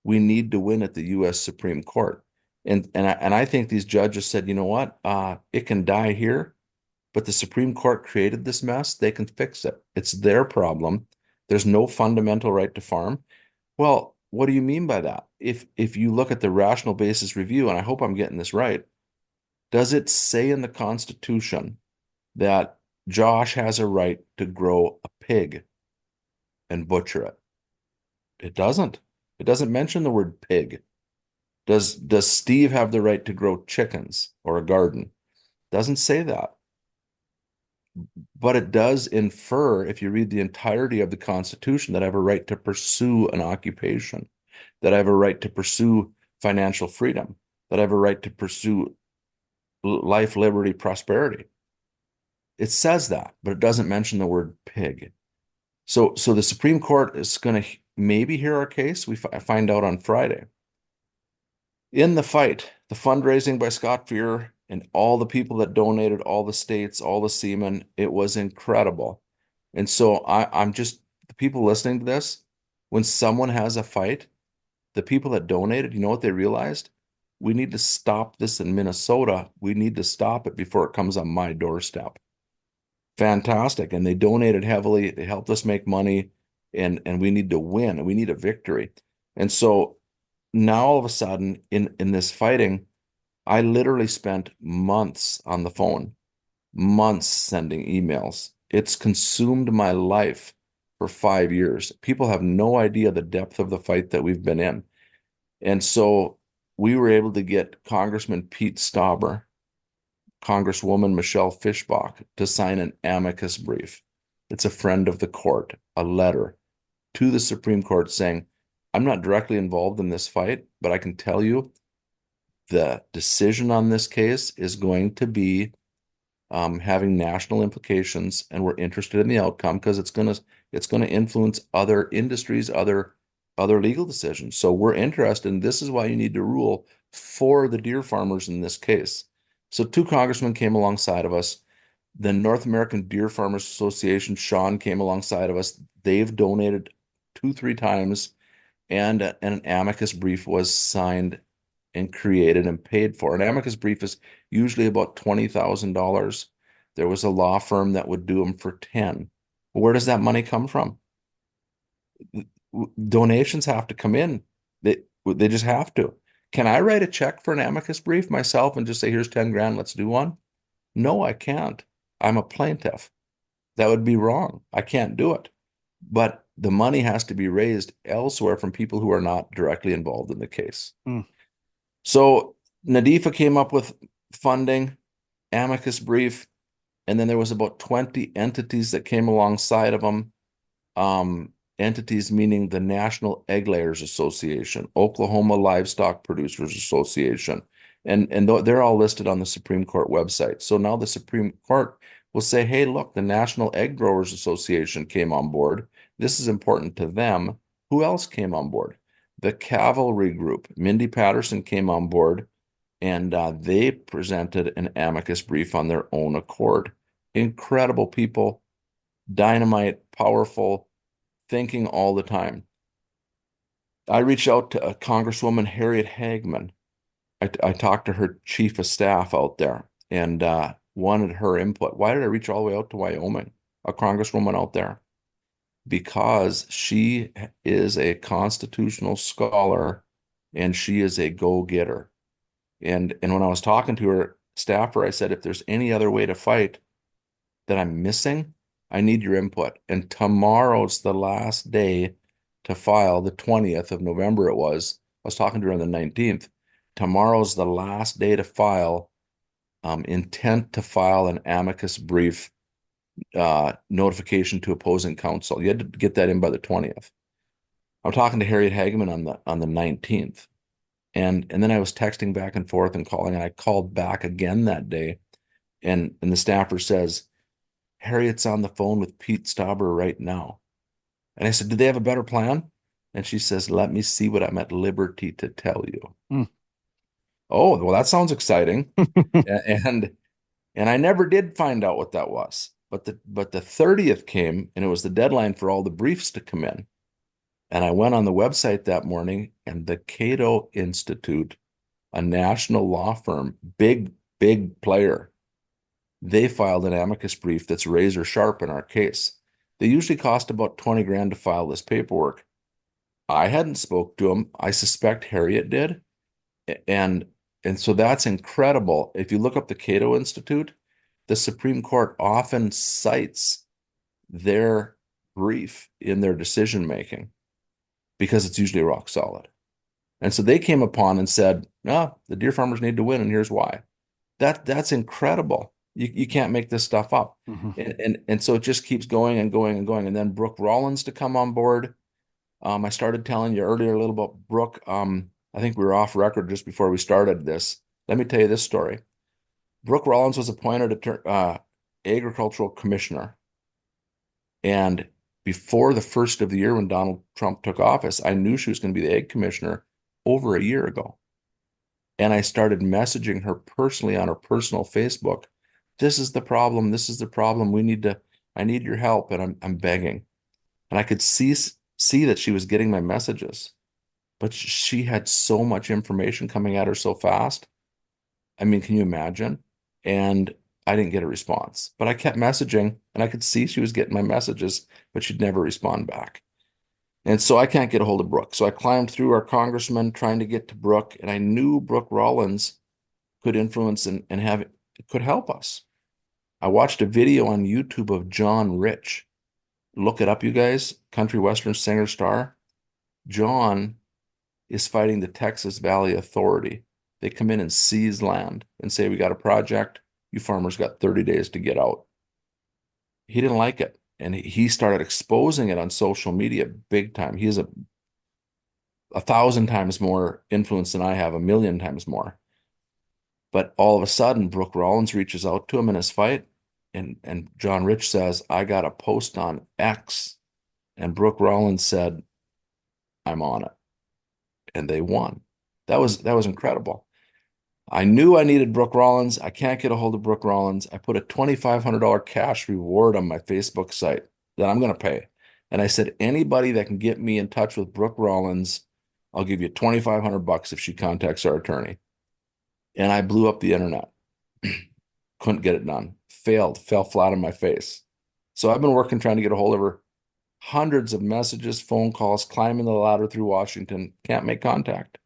We need to win at the U.S. Supreme Court. And I think these judges said, you know what? It can die here, but the Supreme Court created this mess. They can fix it. It's their problem. There's no fundamental right to farm. Well, what do you mean by that? If you look at the rational basis review, and I hope I'm getting this right, does it say in the Constitution that Josh has a right to grow a pig and butcher it? It doesn't. It doesn't mention the word pig. Does Steve have the right to grow chickens or a garden? Doesn't say that. But it does infer, if you read the entirety of the Constitution, that I have a right to pursue an occupation, that I have a right to pursue financial freedom, that I have a right to pursue life, liberty, prosperity. It says that, but it doesn't mention the word pig. So the Supreme Court is going to maybe hear our case. We find out on Friday. In the fight, the fundraising by Scott Fear and all the people that donated, all the states, all the seamen, it was incredible. And so I'm just, the people listening to this, when someone has a fight, the people that donated, you know what they realized? We need to stop this in Minnesota. We need to stop it before it comes on my doorstep. Fantastic. And they donated heavily. They helped us make money, and we need to win, and we need a victory. And so now all of a sudden in this fighting, I literally spent months on the phone, months sending emails. It's consumed my life for 5 years. People have no idea the depth of the fight that we've been in. And so we were able to get Congressman Pete Stauber, Congresswoman Michelle Fischbach to sign an amicus brief. It's a friend of the court, a letter to the Supreme Court saying, I'm not directly involved in this fight, but I can tell you the decision on this case is going to be having national implications, and we're interested in the outcome because it's going to influence other industries, other legal decisions. So we're interested, and this is why you need to rule for the deer farmers in this case. So two congressmen came alongside of us. The North American Deer Farmers Association, Sean, came alongside of us. They've donated 2, 3 times. and an amicus brief was signed and created and paid for. An amicus brief is usually about $20,000. There was a law firm that would do them for 10. Where does that money come from? Donations have to come in. They just have to. Can I write a check for an amicus brief myself and just say, here's 10 grand, let's do one? No, I can't. I'm a plaintiff. That would be wrong. I can't do it. But the money has to be raised elsewhere from people who are not directly involved in the case. Mm. So NADIFA came up with funding, amicus brief, and then there was about 20 entities that came alongside of them. Entities meaning the National Egg Layers Association, Oklahoma Livestock Producers Association, and they're all listed on the Supreme Court website. So now the Supreme Court will say, hey, look, the National Egg Growers Association came on board. This is important to them. Who else came on board? The Cavalry Group. Mindy Patterson came on board, and they presented an amicus brief on their own accord. Incredible people, dynamite, powerful, thinking all the time. I reached out to Congresswoman Harriet Hagman. I talked to her chief of staff out there and wanted her input. Why did I reach all the way out to Wyoming? A congresswoman out there. Because she is a constitutional scholar and she is a go-getter. And when I was talking to her staffer, I said, if there's any other way to fight that I'm missing, I need your input. And tomorrow's the last day to file, the 20th of November it was. I was talking to her on the 19th. Tomorrow's the last day to file, intent to file an amicus brief notification to opposing counsel. You had to get that in by the 20th. I'm talking to Harriet Hagman on the 19th. And then I was texting back and forth and calling, and I called back again that day. And the staffer says, Harriet's on the phone with Pete Stauber right now. And I said, do they have a better plan? And she says, let me see what I'm at liberty to tell you. Mm. Oh, well, that sounds exciting. And I never did find out what that was. But the 30th came, and it was the deadline for all the briefs to come in. And I went on the website that morning, and the Cato Institute, a national law firm, big player, they filed an amicus brief that's razor sharp in our case. They usually cost about 20 grand to file this paperwork. I hadn't spoke to them. I suspect Harriet did. And so that's incredible. If you look up the Cato Institute, the Supreme Court often cites their brief in their decision making because it's usually rock solid. And so they came upon and said, no, the deer farmers need to win, and here's why. That's incredible. You can't make this stuff up. Mm-hmm. And so it just keeps going and going and going. And then Brooke Rollins to come on board. I started telling you earlier a little about Brooke. I think we were off record just before we started this. Let me tell you this story. Brooke Rollins was appointed agricultural commissioner. And before the first of the year when Donald Trump took office, I knew she was going to be the egg commissioner over a year ago. And I started messaging her personally on her personal Facebook. This is the problem. This is the problem. I need your help. And I'm begging. And I could see that she was getting my messages, but she had so much information coming at her so fast. I mean, can you imagine? And I didn't get a response, but I kept messaging and I could see she was getting my messages, but she'd never respond back. And so I can't get a hold of Brooke. So I climbed through our congressman trying to get to Brooke, and I knew Brooke Rollins could influence and could help us. I watched a video on YouTube of John Rich. Look it up, you guys. Country Western singer star. John is fighting the Texas Valley Authority. They come in and seize land and say, we got a project. You farmers got 30 days to get out. He didn't like it. And he started exposing it on social media big time. He has a 1,000 times more influence than I have, 1,000,000 times more. But all of a sudden, Brooke Rollins reaches out to him in his fight. And John Rich says, I got a post on X. And Brooke Rollins said, I'm on it. And they won. That was incredible. I knew I needed Brooke Rollins. I can't get a hold of Brooke Rollins. I put a $2,500 cash reward on my Facebook site that I'm going to pay. And I said, anybody that can get me in touch with Brooke Rollins, I'll give you 2,500 bucks if she contacts our attorney. And I blew up the internet. Couldn't get it done. Failed, fell flat on my face. So I've been working trying to get a hold of her. Hundreds of messages, phone calls, climbing the ladder through Washington. Can't make contact.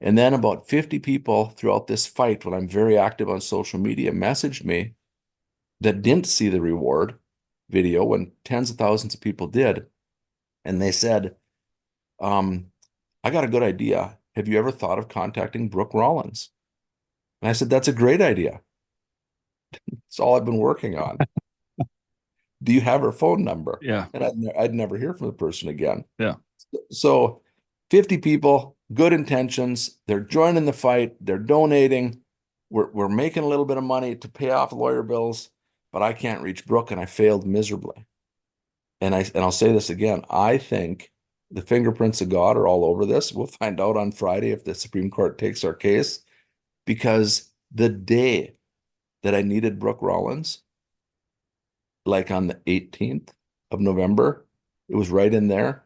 And then about 50 people throughout this fight, when I'm very active on social media, messaged me that didn't see the reward video when tens of thousands of people did. And they said, I got a good idea. Have you ever thought of contacting Brooke Rollins? And I said, that's a great idea. It's all I've been working on. Do you have her phone number? Yeah. And I'd never hear from the person again. Yeah. So 50 people, good intentions. They're joining the fight. They're donating. We're making a little bit of money to pay off lawyer bills, but I can't reach Brooke and I failed miserably. And I'll say this again. I think the fingerprints of God are all over this. We'll find out on Friday if the Supreme Court takes our case, because the day that I needed Brooke Rollins, like on the 18th of November, it was right in there.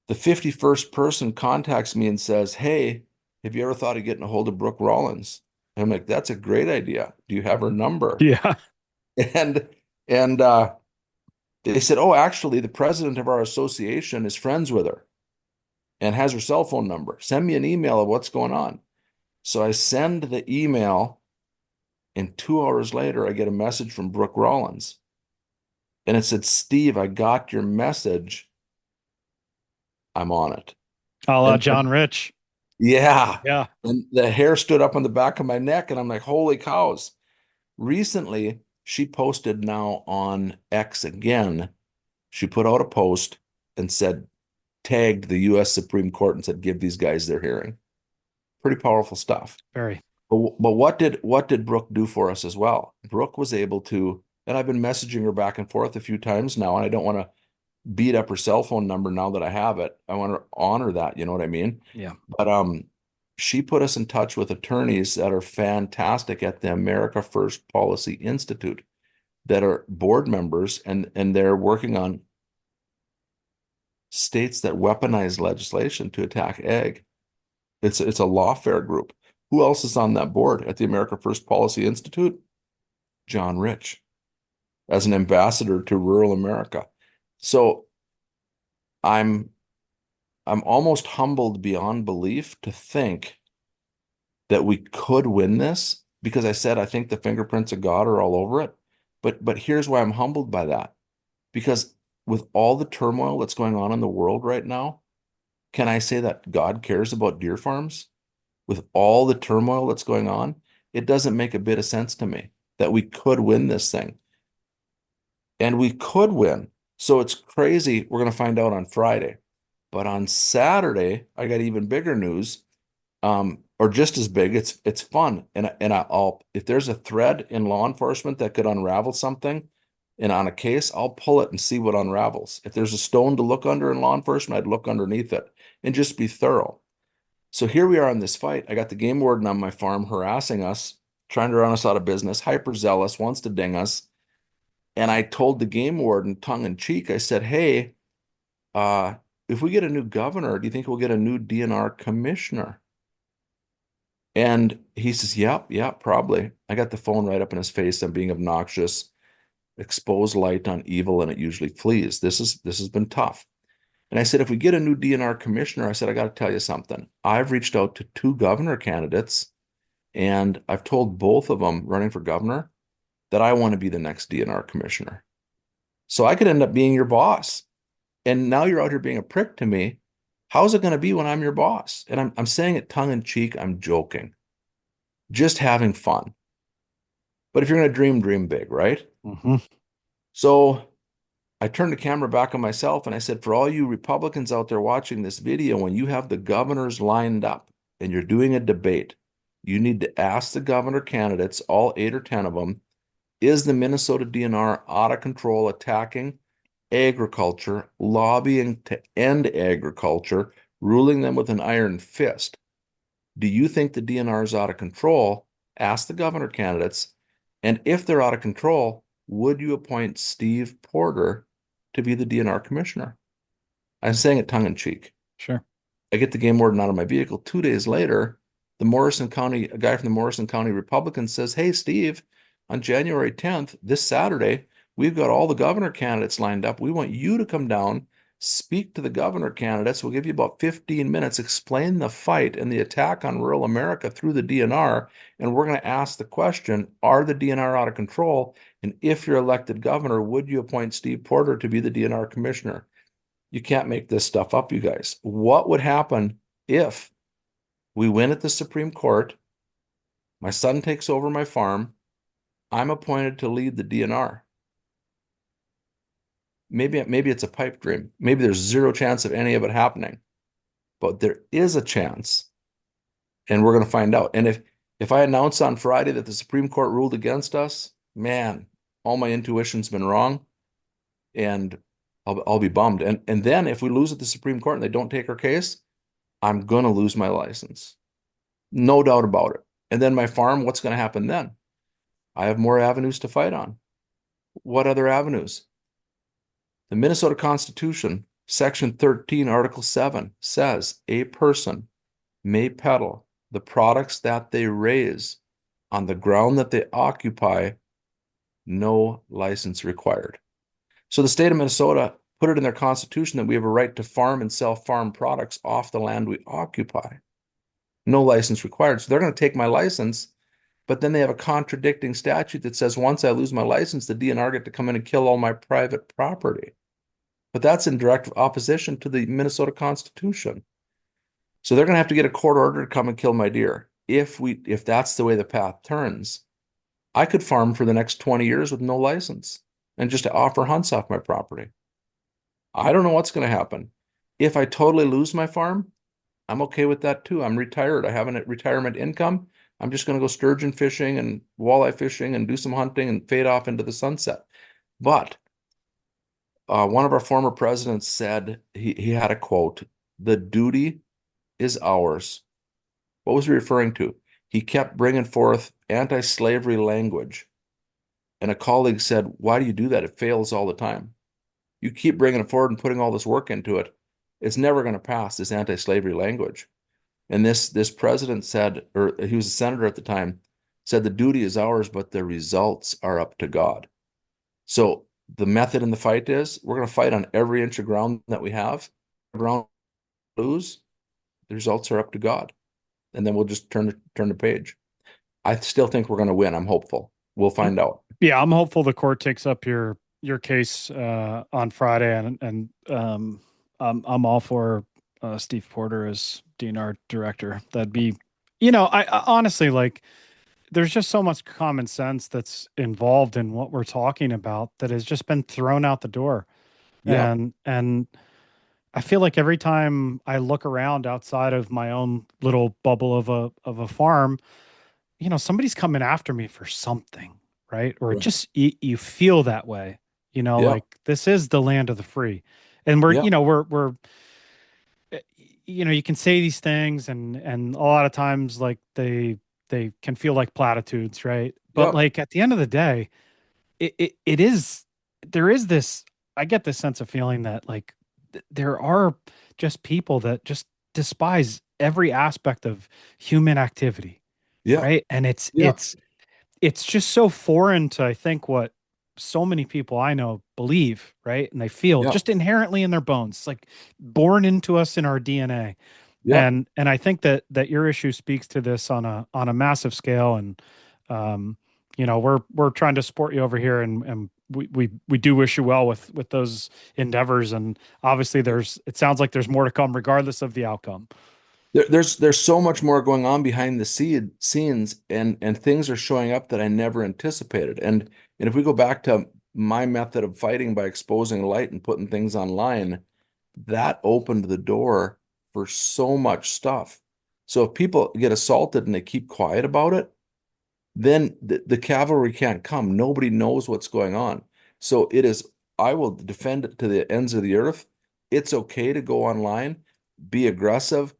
The 51st person contacts me and says, hey, have you ever thought of getting a hold of Brooke Rollins? And I'm like, that's a great idea. Do you have her number? Yeah. And and they said, oh, actually, the president of our association is friends with her and has her cell phone number. Send me an email of what's going on. So I send the email, and 2 hours later, I get a message from Brooke Rollins. And it said, Steve, I got your message. I'm on it. A la And John Rich. yeah. Yeah. And the hair stood up on the back of my neck, and I'm like, holy cows. Recently, she posted now on X again. She put out a post and said, tagged the US Supreme Court and said, give these guys their hearing. Pretty powerful stuff. Very. But what did Brooke do for us as well? Brooke was able to, and I've been messaging her back and forth a few times now, and I don't want to beat up her cell phone number now that I have it. I want to honor that, you know what I mean? Yeah. But she put us in touch with attorneys that are fantastic at the America First Policy Institute that are board members, and they're working on states that weaponize legislation to attack ag. It's a lawfare group. Who else is on that board at the America First Policy Institute? John Rich, as an ambassador to rural America. So I'm almost humbled beyond belief to think that we could win this, because I said I think the fingerprints of God are all over it. But here's why I'm humbled by that. Because with all the turmoil that's going on in the world right now, can I say that God cares about deer farms? With all the turmoil that's going on, it doesn't make a bit of sense to me that we could win this thing. And we could win. So it's crazy. We're going to find out on Friday. But on Saturday, I got even bigger news, or just as big. It's fun. And I'll, if there's a thread in law enforcement that could unravel something, and on a case, I'll pull it and see what unravels. If there's a stone to look under in law enforcement, I'd look underneath it and just be thorough. So here we are in this fight. I got the game warden on my farm harassing us, trying to run us out of business, hyper zealous, wants to ding us. And I told the game warden, tongue in cheek, I said, hey, if we get a new governor, do you think we'll get a new DNR commissioner? And he says, yep, yeah, probably. I got the phone right up in his face. I'm being obnoxious, expose light on evil, and it usually flees. This has been tough. And I said, if we get a new DNR commissioner, I said, I got to tell you something. I've reached out to two governor candidates, and I've told both of them running for governor that I want to be the next DNR commissioner. So I could end up being your boss. And now you're out here being a prick to me. How's it going to be when I'm your boss? And I'm saying it tongue in cheek. I'm joking, just having fun. But if you're going to dream, dream big, right? Mm-hmm. So I turned the camera back on myself and I said, for all you Republicans out there watching this video, when you have the governors lined up and you're doing a debate, you need to ask the governor candidates, all 8 or 10 of them, is the Minnesota DNR out of control, attacking agriculture, lobbying to end agriculture, ruling them with an iron fist? Do you think the DNR is out of control? Ask the governor candidates. And if they're out of control, would you appoint Steve Porter to be the DNR commissioner. I'm saying it tongue in cheek. Sure. I get the game warden out of my vehicle. 2 days later, a guy from the Morrison County Republican says, "Hey, Steve, on January 10th, this Saturday, we've got all the governor candidates lined up. We want you to come down, speak to the governor candidates. We'll give you about 15 minutes, explain the fight and the attack on rural America through the DNR. And we're going to ask the question, are the DNR out of control? And if you're elected governor, would you appoint Steve Porter to be the DNR commissioner?" You can't make this stuff up, you guys. What would happen if we win at the Supreme Court? My son takes over my farm. I'm appointed to lead the DNR. Maybe it's a pipe dream. Maybe there's zero chance of any of it happening, but there is a chance, and we're going to find out. And if I announce on Friday that the Supreme Court ruled against us, man, all my intuition's been wrong, and I'll be bummed. And then if we lose at the Supreme Court and they don't take our case, I'm going to lose my license. No doubt about it. And then my farm, what's going to happen then? I have more avenues to fight on. What other avenues? The Minnesota Constitution, Section 13, Article 7 says a person may peddle the products that they raise on the ground that they occupy, no license required. So the state of Minnesota put it in their constitution that we have a right to farm and sell farm products off the land we occupy. No license required. So they're going to take my license, but then they have a contradicting statute that says once I lose my license, the DNR get to come in and kill all my private property. But that's in direct opposition to the Minnesota Constitution. So they're going to have to get a court order to come and kill my deer. If that's the way the path turns, I could farm for the next 20 years with no license and just offer hunts off my property. I don't know what's going to happen. If I totally lose my farm, I'm okay with that too. I'm retired. I have a retirement income. I'm just going to go sturgeon fishing and walleye fishing and do some hunting and fade off into the sunset. But one of our former presidents said, he had a quote, "The duty is ours." What was he referring to? He kept bringing forth anti-slavery language. And a colleague said, "Why do you do that? It fails all the time. You keep bringing it forward and putting all this work into it. It's never going to pass, this anti-slavery language." And this president said, or he was a senator at the time, said the duty is ours, but the results are up to God. So the method in the fight is we're going to fight on every inch of ground that we have. Ground lose, the results are up to God. And then we'll just turn the page. I still think we're going to win. I'm hopeful. We'll find out. Yeah, I'm hopeful the court takes up your case on Friday, and I'm all for Steve Porter as DNR director. That'd be, I honestly like. There's just so much common sense that's involved in what we're talking about that has just been thrown out the door, Yeah. and I feel like every time I look around outside of my own little bubble of a farm, somebody's coming after me for something, right? Or it Right. just you feel that way, Yeah. like this is the land of the free. And we're, Yeah. we're you can say these things and a lot of times like they can feel like platitudes, right? But Yeah. like at the end of the day, it is there is this I get this sense of feeling that like there are just people that just despise every aspect of human activity, Yeah. right? And it's Yeah. it's it's just so foreign to I think what so many people I know believe, right? And they feel Yeah. just inherently in their bones. It's like born into us in our DNA. Yeah. And I think that your issue speaks to this on a massive scale. And we're trying to support you over here, and we do wish you well with those endeavors. And obviously it sounds like there's more to come regardless of the outcome. There's so much more going on behind the scenes, and things are showing up that I never anticipated. And if we go back to my method of fighting by exposing light and putting things online, that opened the door for so much stuff. So if people get assaulted and they keep quiet about it, then the cavalry can't come. Nobody knows what's going on. So I will defend it to the ends of the earth. It's okay to go online, be aggressive,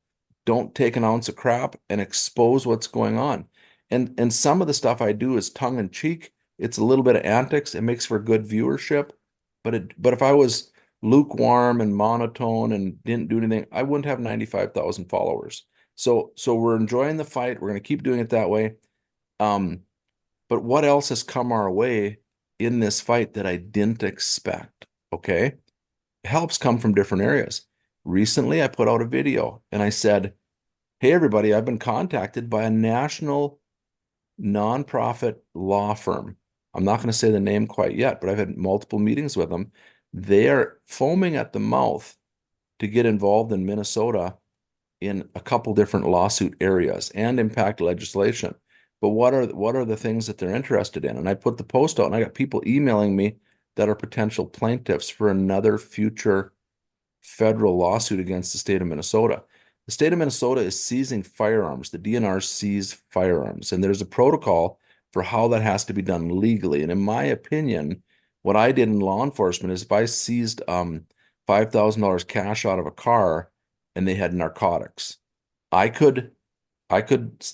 don't take an ounce of crap, and expose what's going on. And some of the stuff I do is tongue in cheek. It's a little bit of antics. It makes for good viewership. But if I was lukewarm and monotone and didn't do anything, I wouldn't have 95,000 followers. So we're enjoying the fight. We're going to keep doing it that way. Um, but what else has come our way in this fight that I didn't expect? Okay. Helps come from different areas. Recently, I put out a video and I said, hey, everybody, I've been contacted by a national nonprofit law firm. I'm not going to say the name quite yet, but I've had multiple meetings with them. They are foaming at the mouth to get involved in Minnesota in a couple different lawsuit areas and impact legislation. But what are the things that they're interested in? And I put the post out and I got people emailing me that are potential plaintiffs for another future federal lawsuit against the state of Minnesota. The state of Minnesota is seizing firearms. The DNR sees firearms, and there's a protocol for how that has to be done legally. And in my opinion, what I did in law enforcement is if I seized $5,000 cash out of a car and they had narcotics, I could I could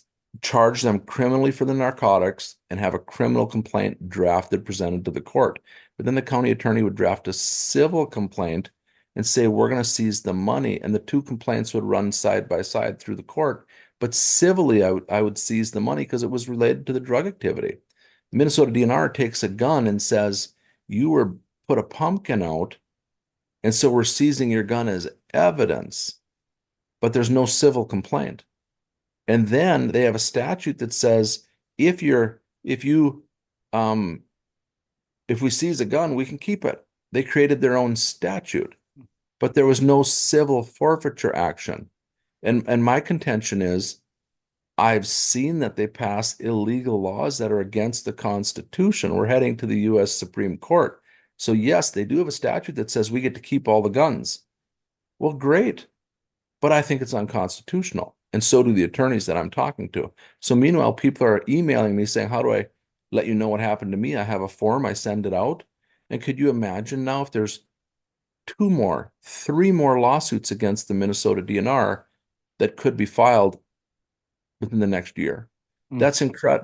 charge them criminally for the narcotics and have a criminal complaint drafted, presented to the court. But then the county attorney would draft a civil complaint and say, we're going to seize the money. And the two complaints would run side by side through the court. But civilly, I would seize the money because it was related to the drug activity. Minnesota DNR takes a gun and says, you were put a pumpkin out, and so we're seizing your gun as evidence, but there's no civil complaint. And then they have a statute that says if you're if you if we seize a gun, we can keep it. They created their own statute, but there was no civil forfeiture action. And my contention is I've seen that they pass illegal laws that are against the Constitution. We're heading to the US Supreme Court. So yes, they do have a statute that says we get to keep all the guns. Well, great, but I think it's unconstitutional. And so do the attorneys that I'm talking to. So meanwhile, people are emailing me saying, how do I let you know what happened to me? I have a form, I send it out. And could you imagine now if there's two more, three more lawsuits against the Minnesota DNR that could be filed within the next year? Mm.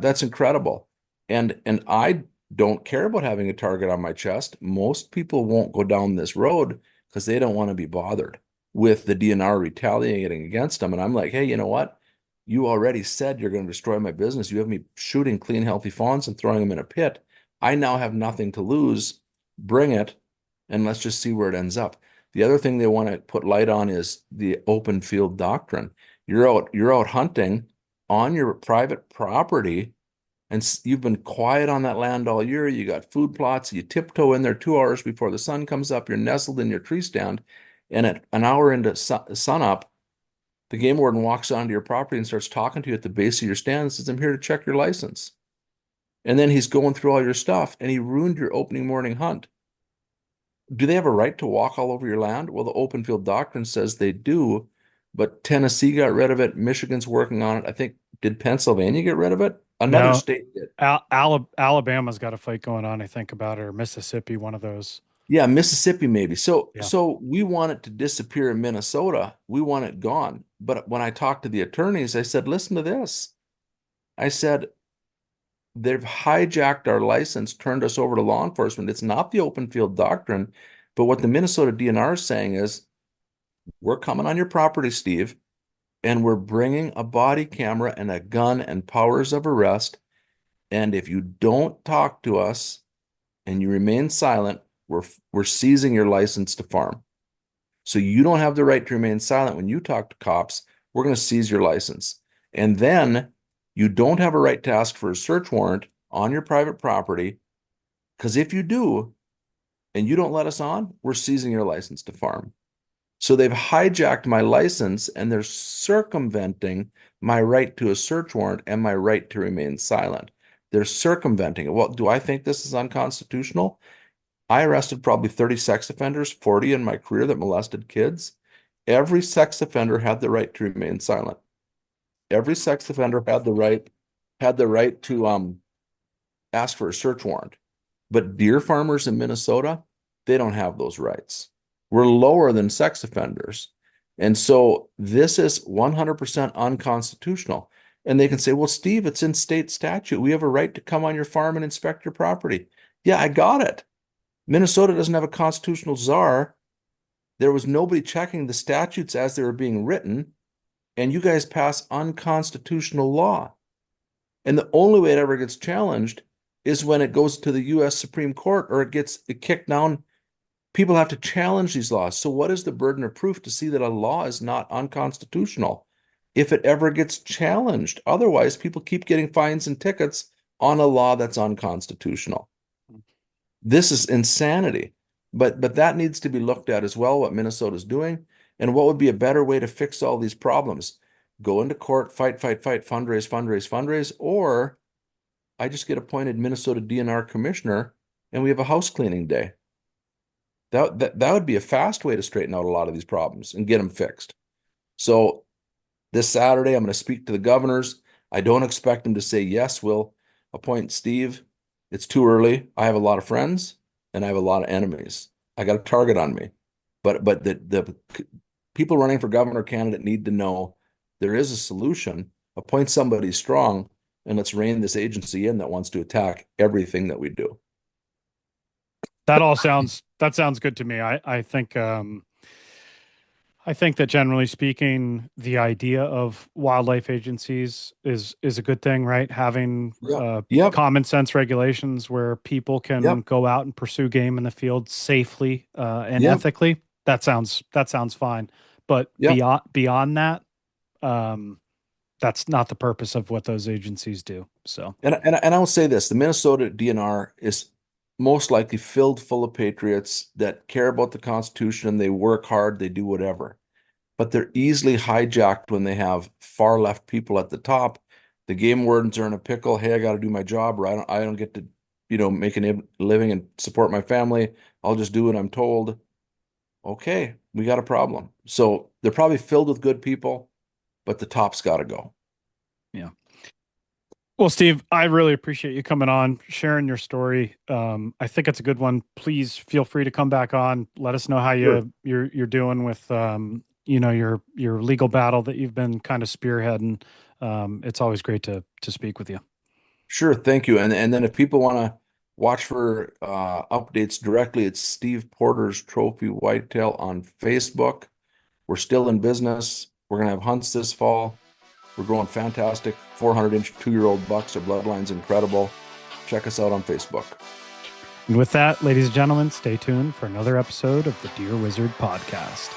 That's incredible. And I don't care about having a target on my chest. Most people won't go down this road because they don't want to be bothered with the DNR retaliating against them. And I'm like, hey, you know what? You already said you're going to destroy my business. You have me shooting clean, healthy fawns and throwing them in a pit. I now have nothing to lose. Bring it, and let's just see where it ends up. The other thing they want to put light on is the open field doctrine. You're out hunting on your private property, and you've been quiet on that land all year. You got food plots. You tiptoe in there 2 hours before the sun comes up. You're nestled in your tree stand. And at an hour into sun up, the game warden walks onto your property and starts talking to you at the base of your stand and says, I'm here to check your license. And then he's going through all your stuff and he ruined your opening morning hunt. Do they have a right to walk all over your land? Well, the open field doctrine says they do, but Tennessee got rid of it. Michigan's working on it. I think, did Pennsylvania get rid of it? Another No, state did. Alabama's got a fight going on, I think, about it, or Mississippi, one of those. Yeah, Mississippi maybe. So Yeah. so we want it to disappear in Minnesota. We want it gone. But when I talked to the attorneys, I said, listen to this. I said, they've hijacked our license, turned us over to law enforcement. It's not the open field doctrine, but what the Minnesota DNR is saying is, we're coming on your property, Steve, and we're bringing a body camera and a gun and powers of arrest. And if you don't talk to us and you remain silent, we're seizing your license to farm. So you don't have the right to remain silent when you talk to cops. We're going to seize your license. And then you don't have a right to ask for a search warrant on your private property, because if you do and you don't let us on, we're seizing your license to farm. So they've hijacked my license and they're circumventing my right to a search warrant and my right to remain silent. They're circumventing it. Well, do I think this is unconstitutional? I arrested probably 30 sex offenders, 40 in my career that molested kids. Every sex offender had the right to remain silent. Every sex offender had the right to ask for a search warrant. But deer farmers in Minnesota, they don't have those rights. We're lower than sex offenders. And so this is 100% unconstitutional. And they can say, well, Steve, it's in state statute. We have a right to come on your farm and inspect your property. Yeah, I got it. Minnesota doesn't have a constitutional czar. There was nobody checking the statutes as they were being written, and you guys pass unconstitutional law. And the only way it ever gets challenged is when it goes to the US Supreme Court or it gets kicked down. People have to challenge these laws. So, what is the burden of proof to see that a law is not unconstitutional if it ever gets challenged? Otherwise, people keep getting fines and tickets on a law that's unconstitutional. This is insanity. But that needs to be looked at as well, what Minnesota's doing, and what would be a better way to fix all these problems. Go into court, fight, fundraise, fundraise, or I just get appointed Minnesota DNR commissioner and we have a house cleaning day. That would be a fast way to straighten out a lot of these problems and get them fixed. So this Saturday, I'm going to speak to the governors. I don't expect them to say, yes, we'll appoint Steve. It's too early. I have a lot of friends and I have a lot of enemies. I got a target on me. But the people running for governor candidate need to know there is a solution. Appoint somebody strong and let's rein this agency in that wants to attack everything that we do. That sounds good to me. I think that generally speaking, the idea of wildlife agencies is a good thing, right? Having Yep. common sense regulations where people can Yep. go out and pursue game in the field safely and Yep. ethically. That sounds fine. But Yep. beyond that, um, that's not the purpose of what those agencies do. So And I'll say this, the Minnesota DNR is most likely filled full of patriots that care about the Constitution, they work hard, they do whatever. But they're easily hijacked when they have far left people at the top. The game wardens are in a pickle. Hey, I got to do my job, or I don't get to, make a living and support my family. I'll just do what I'm told. Okay, we got a problem. So they're probably filled with good people, but the top's got to go. yeah. Well, Steve, I really appreciate you coming on, sharing your story. I think it's a good one. Please feel free to come back on. Let us know how Sure. you're doing with your legal battle that you've been kind of spearheading. It's always great to speak with you. Sure, thank you. And then if people want to watch for updates directly, it's Steve Porter's Trophy Whitetail on Facebook. We're still in business. We're gonna have hunts this fall. We're growing fantastic 400-inch 2-year-old bucks. Our bloodline's incredible. Check us out on Facebook. And with that, ladies and gentlemen, stay tuned for another episode of the Deer Wizard podcast.